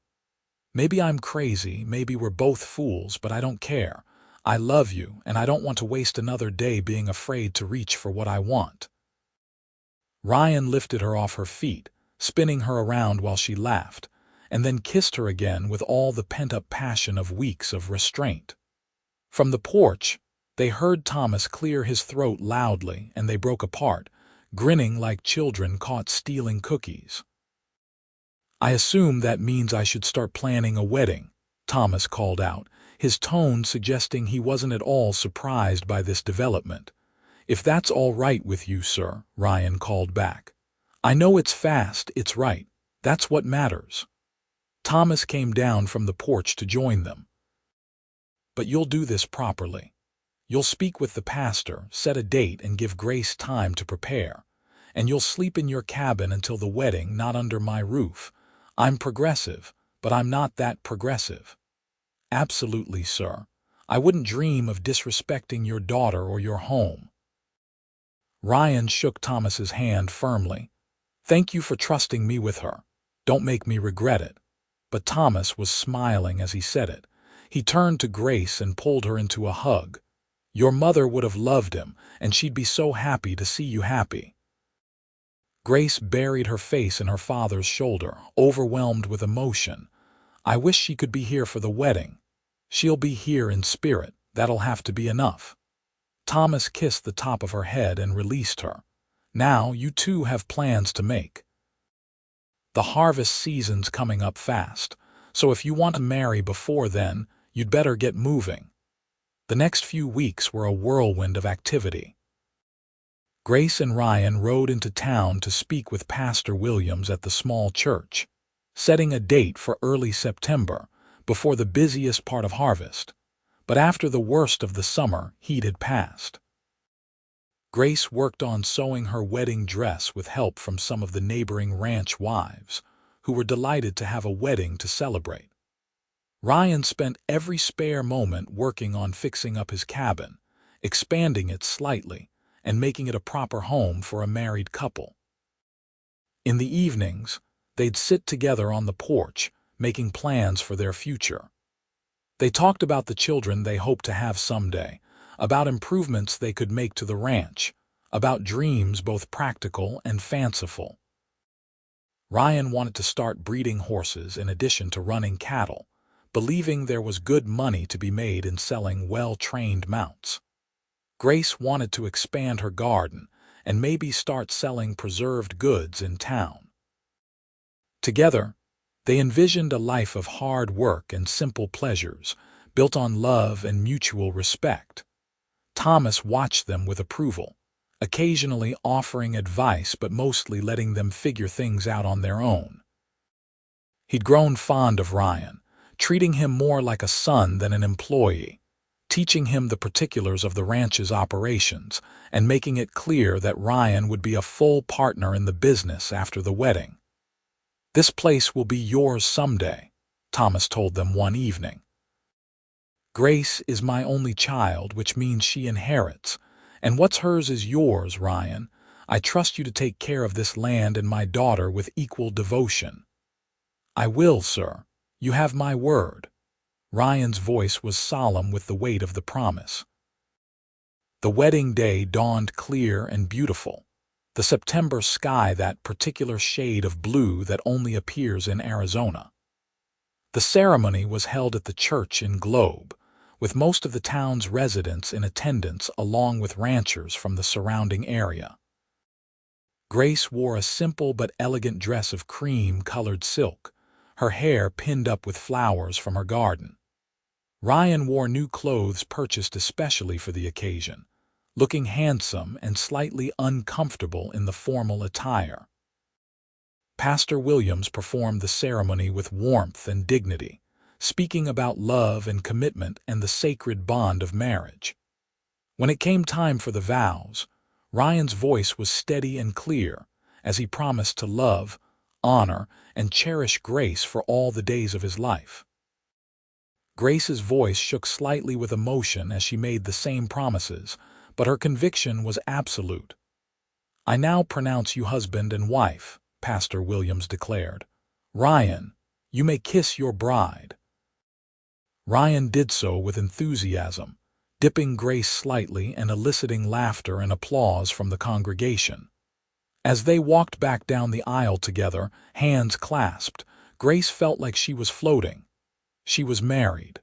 Maybe I'm crazy, maybe we're both fools, but I don't care. I love you, and I don't want to waste another day being afraid to reach for what I want." Ryan lifted her off her feet, spinning her around while she laughed, and then kissed her again with all the pent-up passion of weeks of restraint. From the porch, they heard Thomas clear his throat loudly, and they broke apart, grinning like children caught stealing cookies. "I assume that means I should start planning a wedding," Thomas called out, his tone suggesting he wasn't at all surprised by this development. "If that's all right with you, sir," Ryan called back. "I know it's fast, it's right. That's what matters." Thomas came down from the porch to join them. "But you'll do this properly. You'll speak with the pastor, set a date, and give Grace time to prepare. And you'll sleep in your cabin until the wedding, not under my roof. I'm progressive, but I'm not that progressive." "Absolutely, sir. I wouldn't dream of disrespecting your daughter or your home." Ryan shook Thomas's hand firmly. "Thank you for trusting me with her. Don't make me regret it." But Thomas was smiling as he said it. He turned to Grace and pulled her into a hug. "Your mother would have loved him, and she'd be so happy to see you happy." Grace buried her face in her father's shoulder, overwhelmed with emotion. "I wish she could be here for the wedding." "She'll be here in spirit. That'll have to be enough." Thomas kissed the top of her head and released her. "Now you two have plans to make. The harvest season's coming up fast, so if you want to marry before then, you'd better get moving." The next few weeks were a whirlwind of activity. Grace and Ryan rode into town to speak with Pastor Williams at the small church, setting a date for early September, before the busiest part of harvest. But after the worst of the summer heat had passed. Grace worked on sewing her wedding dress with help from some of the neighboring ranch wives, who were delighted to have a wedding to celebrate. Ryan spent every spare moment working on fixing up his cabin, expanding it slightly, and making it a proper home for a married couple. In the evenings, they'd sit together on the porch, making plans for their future. They talked about the children they hoped to have someday, about improvements they could make to the ranch, about dreams both practical and fanciful. Ryan wanted to start breeding horses in addition to running cattle, believing there was good money to be made in selling well-trained mounts. Grace wanted to expand her garden and maybe start selling preserved goods in town. Together, they envisioned a life of hard work and simple pleasures, built on love and mutual respect. Thomas watched them with approval, occasionally offering advice but mostly letting them figure things out on their own. He'd grown fond of Ryan, treating him more like a son than an employee, teaching him the particulars of the ranch's operations, and making it clear that Ryan would be a full partner in the business after the wedding. "This place will be yours someday," Thomas told them one evening. Grace is my only child, which means she inherits. And what's hers is yours, Ryan. I trust you to take care of this land and my daughter with equal devotion." "I will, sir. You have my word." Ryan's voice was solemn with the weight of the promise. The wedding day dawned clear and beautiful. The September sky, that particular shade of blue that only appears in Arizona. The ceremony was held at the church in Globe, with most of the town's residents in attendance along with ranchers from the surrounding area. Grace wore a simple but elegant dress of cream-colored silk, her hair pinned up with flowers from her garden. Ryan wore new clothes purchased especially for the occasion, looking handsome and slightly uncomfortable in the formal attire. Pastor Williams performed the ceremony with warmth and dignity, speaking about love and commitment and the sacred bond of marriage. When it came time for the vows, Ryan's voice was steady and clear as he promised to love, honor, and cherish Grace for all the days of his life. Grace's voice shook slightly with emotion as she made the same promises, but her conviction was absolute. "I now pronounce you husband and wife," Pastor Williams declared. "Ryan, you may kiss your bride." Ryan did so with enthusiasm, dipping Grace slightly and eliciting laughter and applause from the congregation. As they walked back down the aisle together, hands clasped, Grace felt like she was floating. She was married.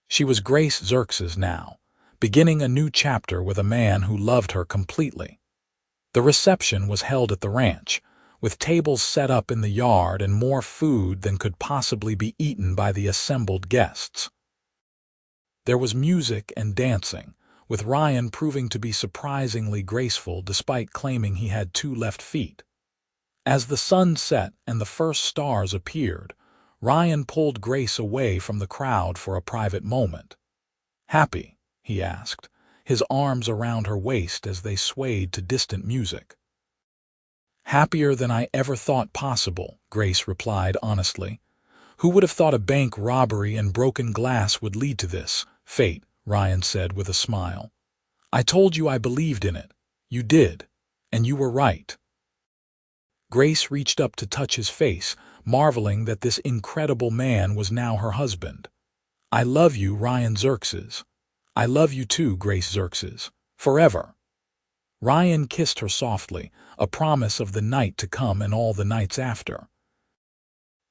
She was Grace Xerxes now, beginning a new chapter with a man who loved her completely. The reception was held at the ranch, with tables set up in the yard and more food than could possibly be eaten by the assembled guests. There was music and dancing, with Ryan proving to be surprisingly graceful despite claiming he had 2 left feet. As the sun set and the first stars appeared, Ryan pulled Grace away from the crowd for a private moment. "Happy?" he asked, his arms around her waist as they swayed to distant music. "Happier than I ever thought possible," Grace replied honestly. "Who would have thought a bank robbery and broken glass would lead to this? Fate," Ryan said with a smile. "I told you I believed in it. You did. And you were right." Grace reached up to touch his face, marveling that this incredible man was now her husband. "I love you, Ryan Xerxes." "I love you too, Grace Xerxes. Forever." Ryan kissed her softly, a promise of the night to come and all the nights after.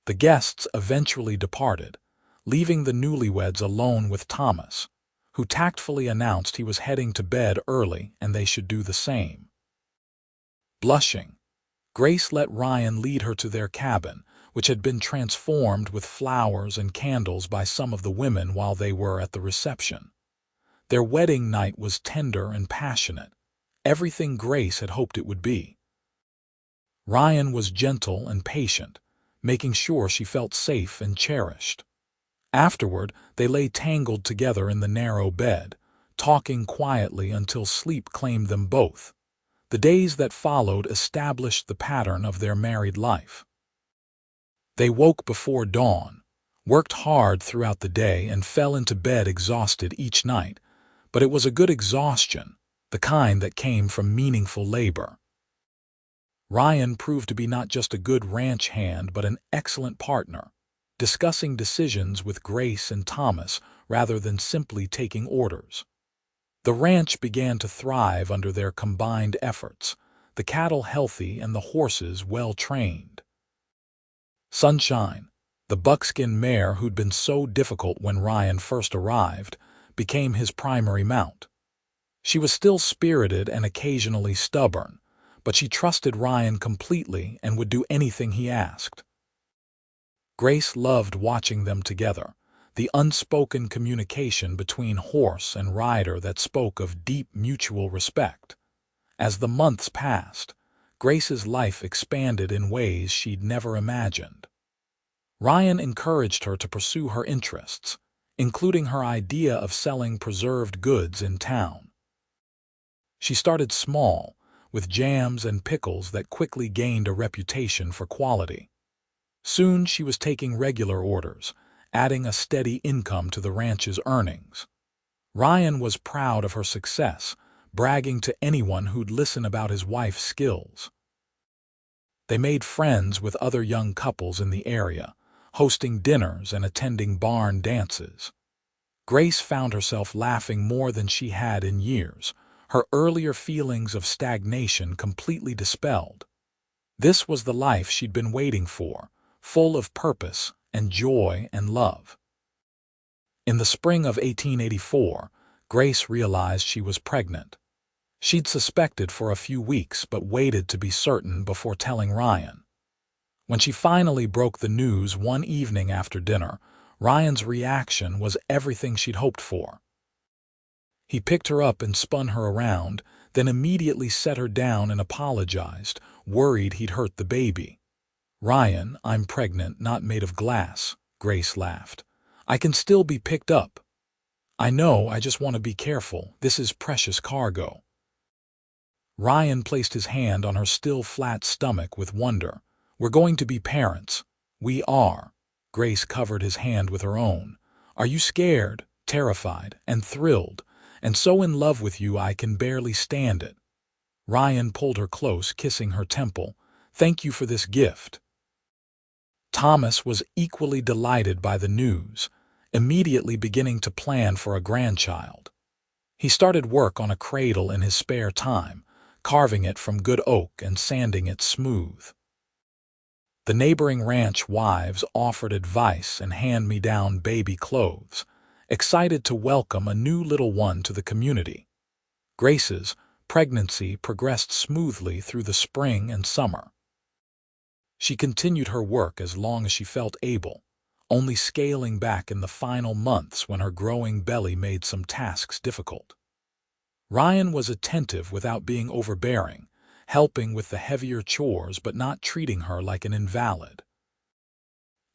The guests eventually departed, leaving the newlyweds alone with Thomas, who tactfully announced he was heading to bed early and they should do the same. Blushing, Grace let Ryan lead her to their cabin, which had been transformed with flowers and candles by some of the women while they were at the reception. Their wedding night was tender and passionate, everything Grace had hoped it would be. Ryan was gentle and patient, making sure she felt safe and cherished. Afterward, they lay tangled together in the narrow bed, talking quietly until sleep claimed them both. The days that followed established the pattern of their married life. They woke before dawn, worked hard throughout the day, and fell into bed exhausted each night, but it was a good exhaustion, the kind that came from meaningful labor. Ryan proved to be not just a good ranch hand but an excellent partner, discussing decisions with Grace and Thomas rather than simply taking orders. The ranch began to thrive under their combined efforts, the cattle healthy and the horses well-trained. Sunshine, the buckskin mare who'd been so difficult when Ryan first arrived, became his primary mount. She was still spirited and occasionally stubborn, but she trusted Ryan completely and would do anything he asked. Grace loved watching them together, the unspoken communication between horse and rider that spoke of deep mutual respect. As the months passed, Grace's life expanded in ways she'd never imagined. Ryan encouraged her to pursue her interests, including her idea of selling preserved goods in town. She started small, with jams and pickles that quickly gained a reputation for quality. Soon she was taking regular orders, adding a steady income to the ranch's earnings. Ryan was proud of her success, bragging to anyone who'd listen about his wife's skills. They made friends with other young couples in the area, hosting dinners and attending barn dances. Grace found herself laughing more than she had in years, her earlier feelings of stagnation completely dispelled. This was the life she'd been waiting for, full of purpose and joy and love. In the spring of 1884, Grace realized she was pregnant. She'd suspected for a few weeks but waited to be certain before telling Ryan. When she finally broke the news one evening after dinner, Ryan's reaction was everything she'd hoped for. He picked her up and spun her around, then immediately set her down and apologized, worried he'd hurt the baby. "Ryan, I'm pregnant, not made of glass," Grace laughed. "I can still be picked up." "I know, I just want to be careful. This is precious cargo." Ryan placed his hand on her still flat stomach with wonder. "We're going to be parents." "We are." Grace covered his hand with her own. "Are you scared, terrified, and thrilled, and so in love with you I can barely stand it?" Ryan pulled her close, kissing her temple. "Thank you for this gift." Thomas was equally delighted by the news, immediately beginning to plan for a grandchild. He started work on a cradle in his spare time, carving it from good oak and sanding it smooth. The neighboring ranch wives offered advice and hand-me-down baby clothes, excited to welcome a new little one to the community. Grace's pregnancy progressed smoothly through the spring and summer. She continued her work as long as she felt able, only scaling back in the final months when her growing belly made some tasks difficult. Ryan was attentive without being overbearing, helping with the heavier chores but not treating her like an invalid.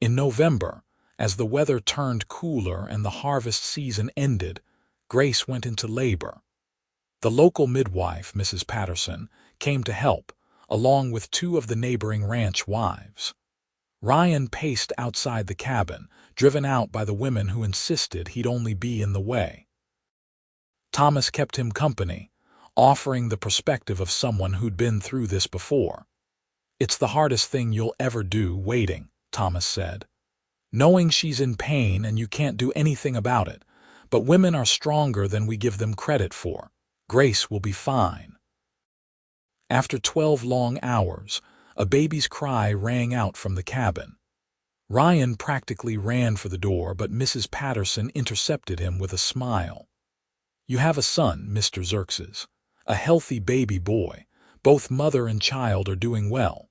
In November, as the weather turned cooler and the harvest season ended, Grace went into labor. The local midwife, Mrs. Patterson, came to help, along with two of the neighboring ranch wives. Ryan paced outside the cabin, driven out by the women who insisted he'd only be in the way. Thomas kept him company, offering the perspective of someone who'd been through this before. "It's the hardest thing you'll ever do, waiting," Thomas said. "Knowing she's in pain and you can't do anything about it, but women are stronger than we give them credit for. Grace will be fine." After 12 long hours, a baby's cry rang out from the cabin. Ryan practically ran for the door, but Mrs. Patterson intercepted him with a smile. "You have a son, Mr. Xerxes. A healthy baby boy. Both mother and child are doing well."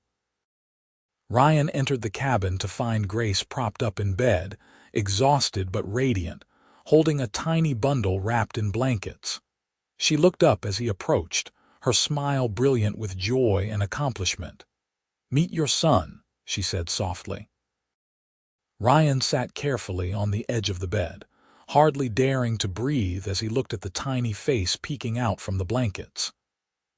Ryan entered the cabin to find Grace propped up in bed, exhausted but radiant, holding a tiny bundle wrapped in blankets. She looked up as he approached, her smile brilliant with joy and accomplishment. "Meet your son," she said softly. Ryan sat carefully on the edge of the bed, hardly daring to breathe as he looked at the tiny face peeking out from the blankets.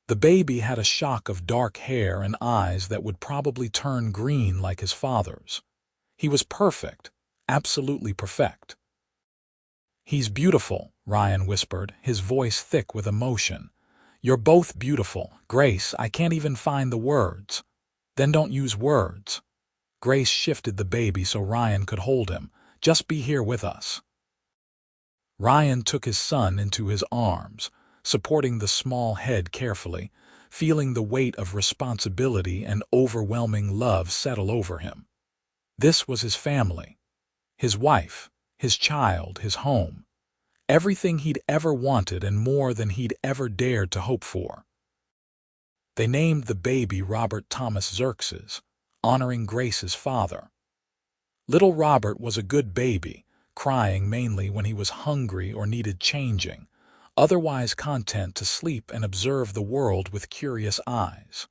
The baby had a shock of dark hair and eyes that would probably turn green like his father's. He was perfect, absolutely perfect. "He's beautiful," Ryan whispered, his voice thick with emotion. "You're both beautiful. Grace, I can't even find the words." "Then don't use words." Grace shifted the baby so Ryan could hold him. "Just be here with us." Ryan took his son into his arms, supporting the small head carefully, feeling the weight of responsibility and overwhelming love settle over him. This was his family, his wife, his child, his home. Everything he'd ever wanted and more than he'd ever dared to hope for. They named the baby Robert Thomas Xerxes, honoring Grace's father. Little Robert was a good baby, crying mainly when he was hungry or needed changing, otherwise content to sleep and observe the world with curious eyes.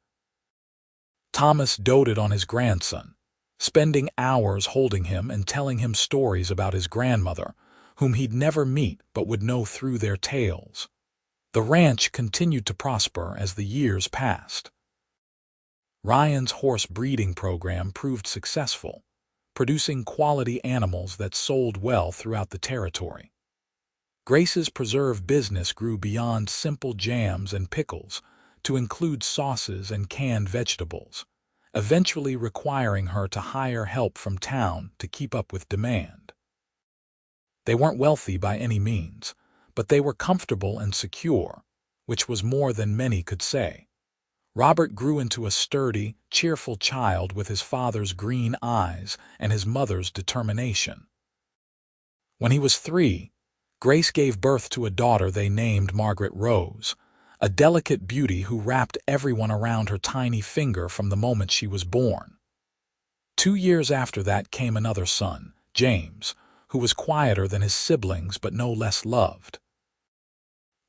Thomas doted on his grandson, spending hours holding him and telling him stories about his grandmother, whom he'd never meet but would know through their tales. The ranch continued to prosper as the years passed. Ryan's horse breeding program proved successful, producing quality animals that sold well throughout the territory. Grace's preserve business grew beyond simple jams and pickles to include sauces and canned vegetables, eventually requiring her to hire help from town to keep up with demand. They weren't wealthy by any means, but they were comfortable and secure, which was more than many could say. Robert grew into a sturdy, cheerful child with his father's green eyes and his mother's determination. When he was 3, Grace gave birth to a daughter they named Margaret Rose, a delicate beauty who wrapped everyone around her tiny finger from the moment she was born. 2 years after that came another son, James, who was quieter than his siblings but no less loved.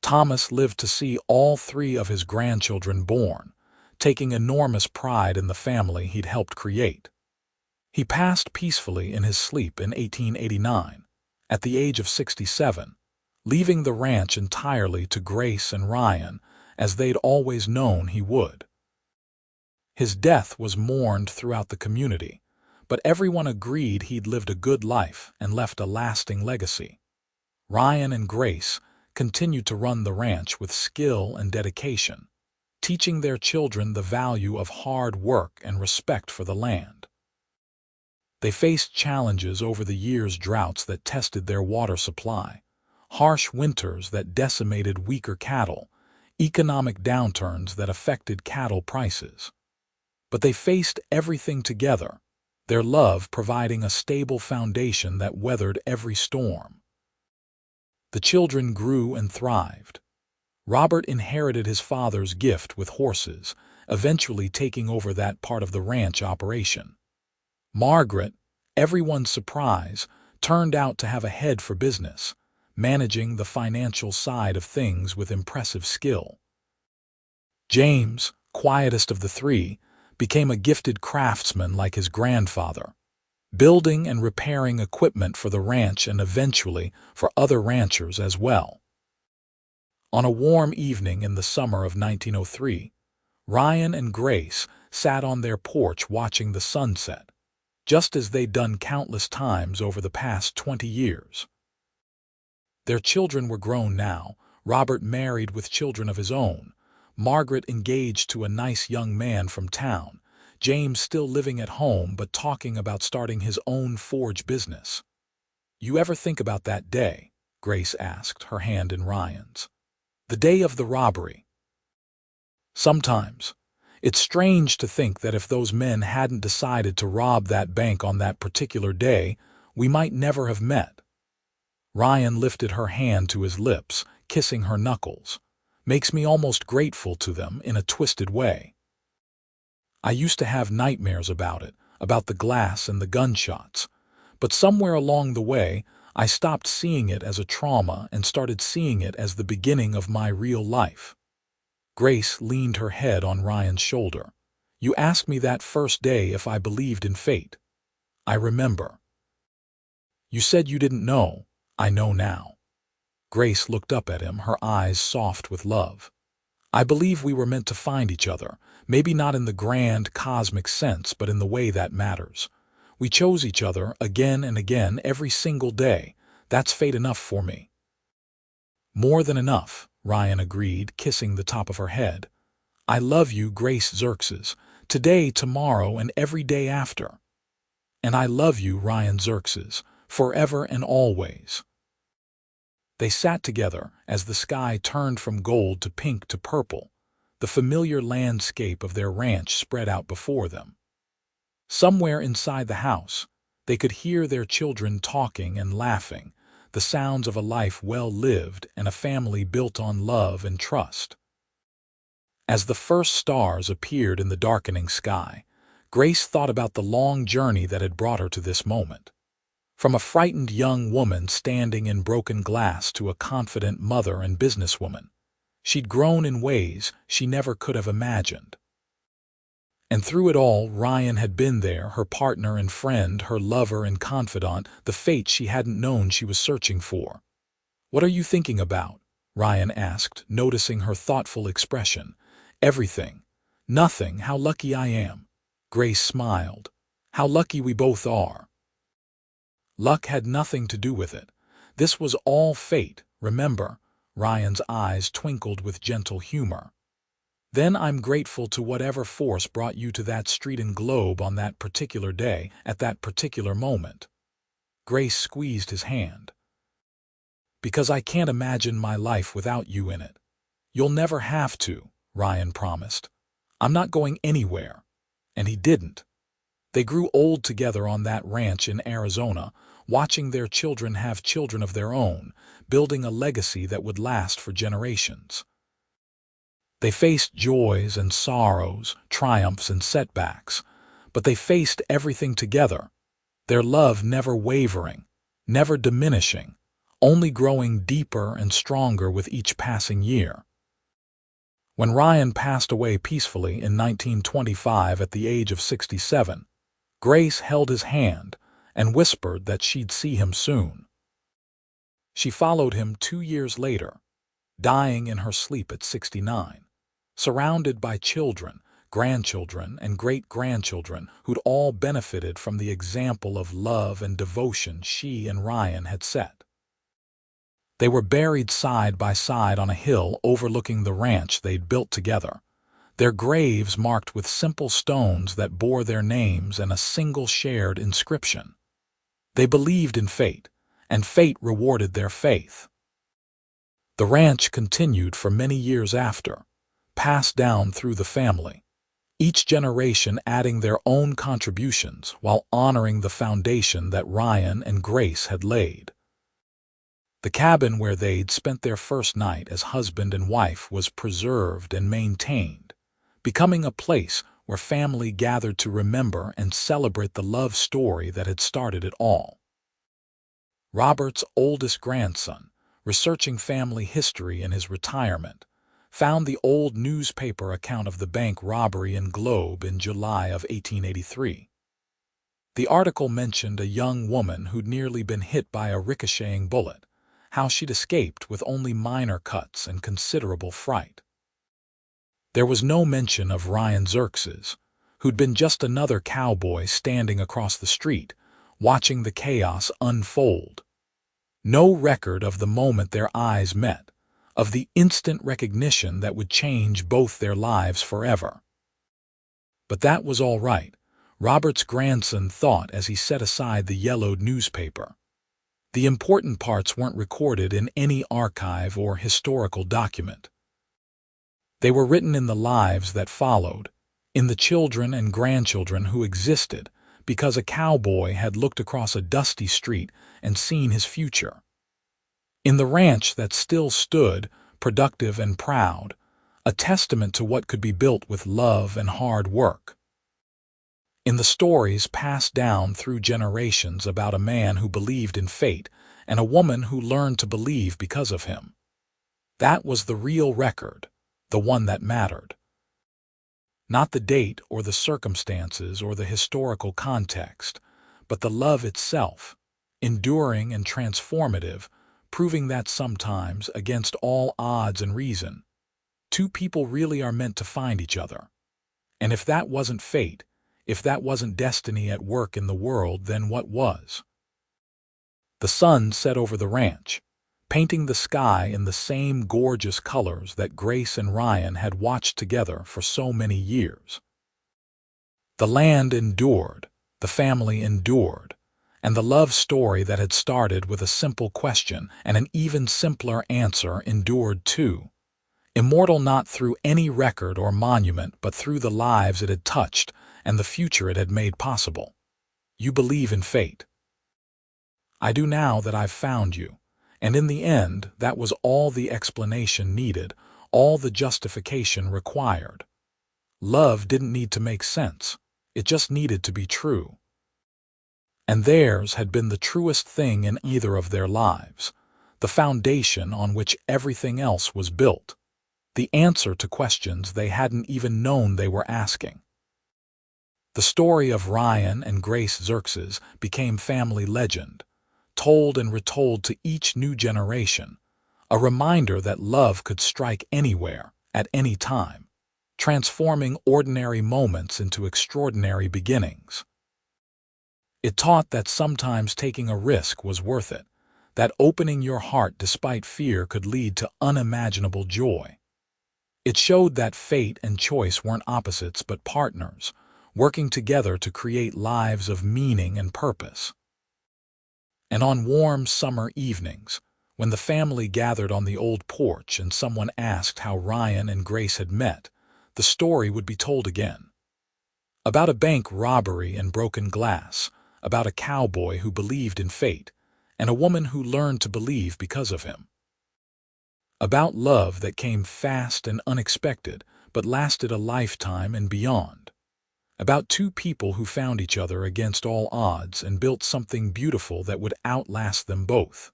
Thomas lived to see all 3 of his grandchildren born, taking enormous pride in the family he'd helped create. He passed peacefully in his sleep in 1889, at the age of 67, leaving the ranch entirely to Grace and Ryan, as they'd always known he would. His death was mourned throughout the community, but everyone agreed he'd lived a good life and left a lasting legacy. Ryan and Grace continued to run the ranch with skill and dedication, teaching their children the value of hard work and respect for the land. They faced challenges over the years: droughts that tested their water supply, harsh winters that decimated weaker cattle, economic downturns that affected cattle prices. But they faced everything together, their love providing a stable foundation that weathered every storm. The children grew and thrived. Robert inherited his father's gift with horses, eventually taking over that part of the ranch operation. Margaret, everyone's surprise, turned out to have a head for business, managing the financial side of things with impressive skill. James, quietest of the 3, became a gifted craftsman like his grandfather, building and repairing equipment for the ranch and eventually for other ranchers as well. On a warm evening in the summer of 1903, Ryan and Grace sat on their porch watching the sunset, just as they'd done countless times over the past 20 years. Their children were grown now, Robert married with children of his own, Margaret engaged to a nice young man from town, James still living at home but talking about starting his own forge business. "You ever think about that day?" Grace asked, her hand in Ryan's. "The day of the robbery." "Sometimes. It's strange to think that if those men hadn't decided to rob that bank on that particular day, we might never have met." Ryan lifted her hand to his lips, kissing her knuckles. "Makes me almost grateful to them in a twisted way. I used to have nightmares about it, about the glass and the gunshots, but somewhere along the way, I stopped seeing it as a trauma and started seeing it as the beginning of my real life." Grace leaned her head on Ryan's shoulder. "You asked me that first day if I believed in fate. I remember. You said you didn't know. I know now." Grace looked up at him, her eyes soft with love. "I believe we were meant to find each other, maybe not in the grand cosmic sense, but in the way that matters. We chose each other again and again every single day. That's fate enough for me." "More than enough," Ryan agreed, kissing the top of her head. "I love you, Grace Xerxes, today, tomorrow, and every day after. And I love you, Ryan Xerxes, forever and always." They sat together as the sky turned from gold to pink to purple, the familiar landscape of their ranch spread out before them. Somewhere inside the house, they could hear their children talking and laughing, the sounds of a life well lived and a family built on love and trust. As the first stars appeared in the darkening sky, Grace thought about the long journey that had brought her to this moment. From a frightened young woman standing in broken glass to a confident mother and businesswoman, she'd grown in ways she never could have imagined. And through it all, Ryan had been there, her partner and friend, her lover and confidant, the fate she hadn't known she was searching for. "What are you thinking about?" Ryan asked, noticing her thoughtful expression. "Everything. Nothing. How lucky I am." Grace smiled. "How lucky we both are." Luck had nothing to do with it. This was all fate, remember? Ryan's eyes twinkled with gentle humor. Then I'm grateful to whatever force brought you to that street in Globe on that particular day, at that particular moment. Grace squeezed his hand. Because I can't imagine my life without you in it. You'll never have to, Ryan promised. I'm not going anywhere. And he didn't. They grew old together on that ranch in Arizona, watching their children have children of their own, building a legacy that would last for generations. They faced joys and sorrows, triumphs and setbacks, but they faced everything together, their love never wavering, never diminishing, only growing deeper and stronger with each passing year. When Ryan passed away peacefully in 1925 at the age of 67, Grace held his hand and whispered that she'd see him soon. She followed him 2 years later, dying in her sleep at 69, surrounded by children, grandchildren, and great-grandchildren who'd all benefited from the example of love and devotion she and Ryan had set. They were buried side by side on a hill overlooking the ranch they'd built together, their graves marked with simple stones that bore their names and a single shared inscription. They believed in fate, and fate rewarded their faith. The ranch continued for many years after, passed down through the family, each generation adding their own contributions while honoring the foundation that Ryan and Grace had laid. The cabin where they'd spent their first night as husband and wife was preserved and maintained, becoming a place where family gathered to remember and celebrate the love story that had started it all. Robert's oldest grandson, researching family history in his retirement, found the old newspaper account of the bank robbery in Globe in July of 1883. The article mentioned a young woman who'd nearly been hit by a ricocheting bullet, how she'd escaped with only minor cuts and considerable fright. There was no mention of Ryan Xerxes, who'd been just another cowboy standing across the street, watching the chaos unfold. No record of the moment their eyes met, of the instant recognition that would change both their lives forever. But that was all right, Robert's grandson thought as he set aside the yellowed newspaper. The important parts weren't recorded in any archive or historical document. They were written in the lives that followed, in the children and grandchildren who existed because a cowboy had looked across a dusty street and seen his future. In the ranch that still stood, productive and proud, a testament to what could be built with love and hard work. In the stories passed down through generations about a man who believed in fate and a woman who learned to believe because of him. That was the real record, the one that mattered. Not the date or the circumstances or the historical context, but the love itself, enduring and transformative, proving that sometimes, against all odds and reason, two people really are meant to find each other. And if that wasn't fate, if that wasn't destiny at work in the world, then what was? The sun set over the ranch, painting the sky in the same gorgeous colors that Grace and Ryan had watched together for so many years. The land endured, the family endured, and the love story that had started with a simple question and an even simpler answer endured too. Immortal not through any record or monument, but through the lives it had touched and the future it had made possible. You believe in fate. I do now that I've found you, and in the end that was all the explanation needed, all the justification required. Love didn't need to make sense, it just needed to be true. And theirs had been the truest thing in either of their lives, the foundation on which everything else was built, the answer to questions they hadn't even known they were asking. The story of Ryan and Grace Xerxes became family legend, told and retold to each new generation, a reminder that love could strike anywhere, at any time, transforming ordinary moments into extraordinary beginnings. It taught that sometimes taking a risk was worth it, that opening your heart despite fear could lead to unimaginable joy. It showed that fate and choice weren't opposites but partners, working together to create lives of meaning and purpose. And on warm summer evenings, when the family gathered on the old porch and someone asked how Ryan and Grace had met, the story would be told again. About a bank robbery and broken glass, about a cowboy who believed in fate, and a woman who learned to believe because of him. About love that came fast and unexpected, but lasted a lifetime and beyond. About two people who found each other against all odds and built something beautiful that would outlast them both.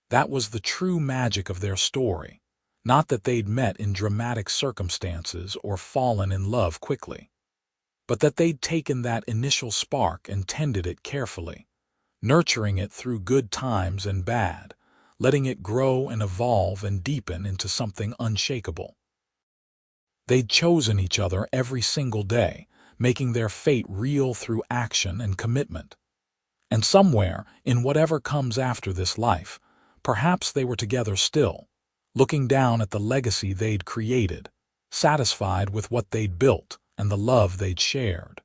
That was the true magic of their story, not that they'd met in dramatic circumstances or fallen in love quickly, but that they'd taken that initial spark and tended it carefully, nurturing it through good times and bad, letting it grow and evolve and deepen into something unshakable. They'd chosen each other every single day, making their fate real through action and commitment. And somewhere, in whatever comes after this life, perhaps they were together still, looking down at the legacy they'd created, satisfied with what they'd built and the love they'd shared.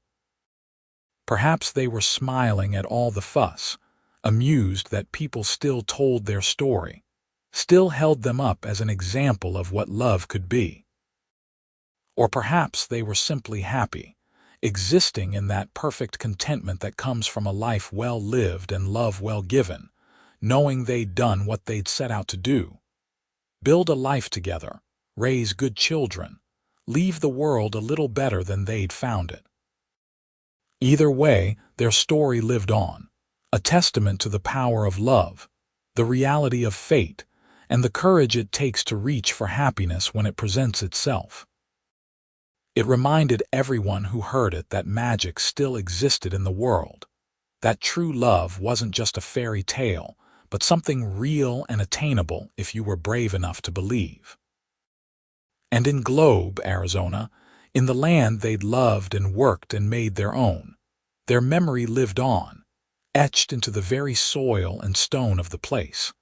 Perhaps they were smiling at all the fuss, amused that people still told their story, still held them up as an example of what love could be. Or perhaps they were simply happy, existing in that perfect contentment that comes from a life well lived and love well given, knowing they'd done what they'd set out to do. Build a life together, raise good children, leave the world a little better than they'd found it. Either way, their story lived on, a testament to the power of love, the reality of fate, and the courage it takes to reach for happiness when it presents itself. It reminded everyone who heard it that magic still existed in the world, that true love wasn't just a fairy tale, but something real and attainable if you were brave enough to believe. And in Globe, Arizona, in the land they'd loved and worked and made their own, their memory lived on, etched into the very soil and stone of the place.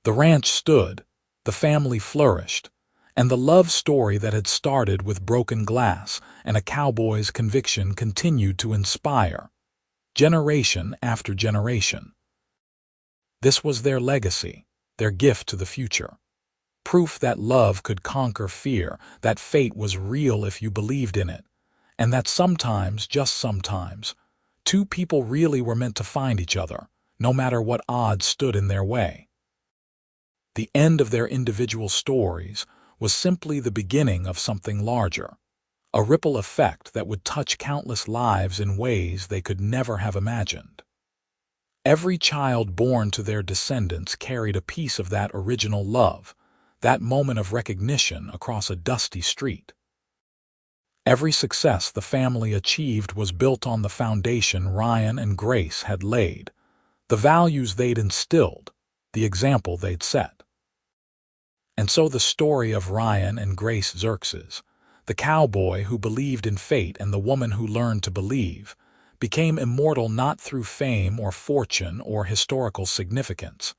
The ranch stood, the family flourished, and the love story that had started with broken glass and a cowboy's conviction continued to inspire, generation after generation. This was their legacy, their gift to the future. Proof that love could conquer fear, that fate was real if you believed in it, and that sometimes, just sometimes, two people really were meant to find each other, no matter what odds stood in their way. The end of their individual stories was simply the beginning of something larger, a ripple effect that would touch countless lives in ways they could never have imagined. Every child born to their descendants carried a piece of that original love, that moment of recognition across a dusty street. Every success the family achieved was built on the foundation Ryan and Grace had laid, the values they'd instilled, the example they'd set. And so the story of Ryan and Grace Xerxes, the cowboy who believed in fate and the woman who learned to believe, became immortal not through fame or fortune or historical significance,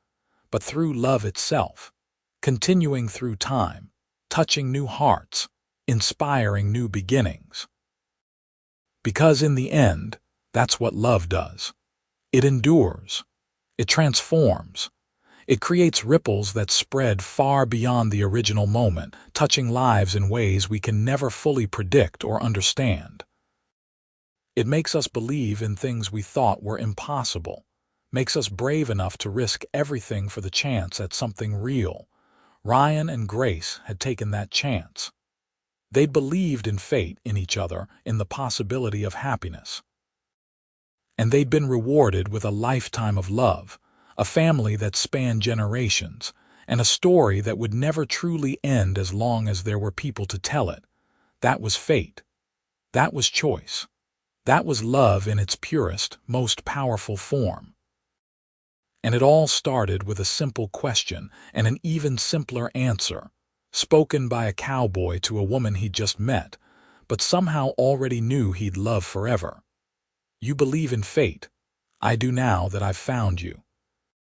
but through love itself, continuing through time, touching new hearts, inspiring new beginnings. Because in the end, that's what love does. It endures. It transforms. It creates ripples that spread far beyond the original moment, touching lives in ways we can never fully predict or understand. It makes us believe in things we thought were impossible, makes us brave enough to risk everything for the chance at something real. Ryan and Grace had taken that chance. They'd believed in fate, in each other, in the possibility of happiness. And they'd been rewarded with a lifetime of love, a family that spanned generations, and a story that would never truly end as long as there were people to tell it. That was fate. That was choice. That was love in its purest, most powerful form. And it all started with a simple question and an even simpler answer, spoken by a cowboy to a woman he'd just met, but somehow already knew he'd love forever. You believe in fate. I do now that I've found you.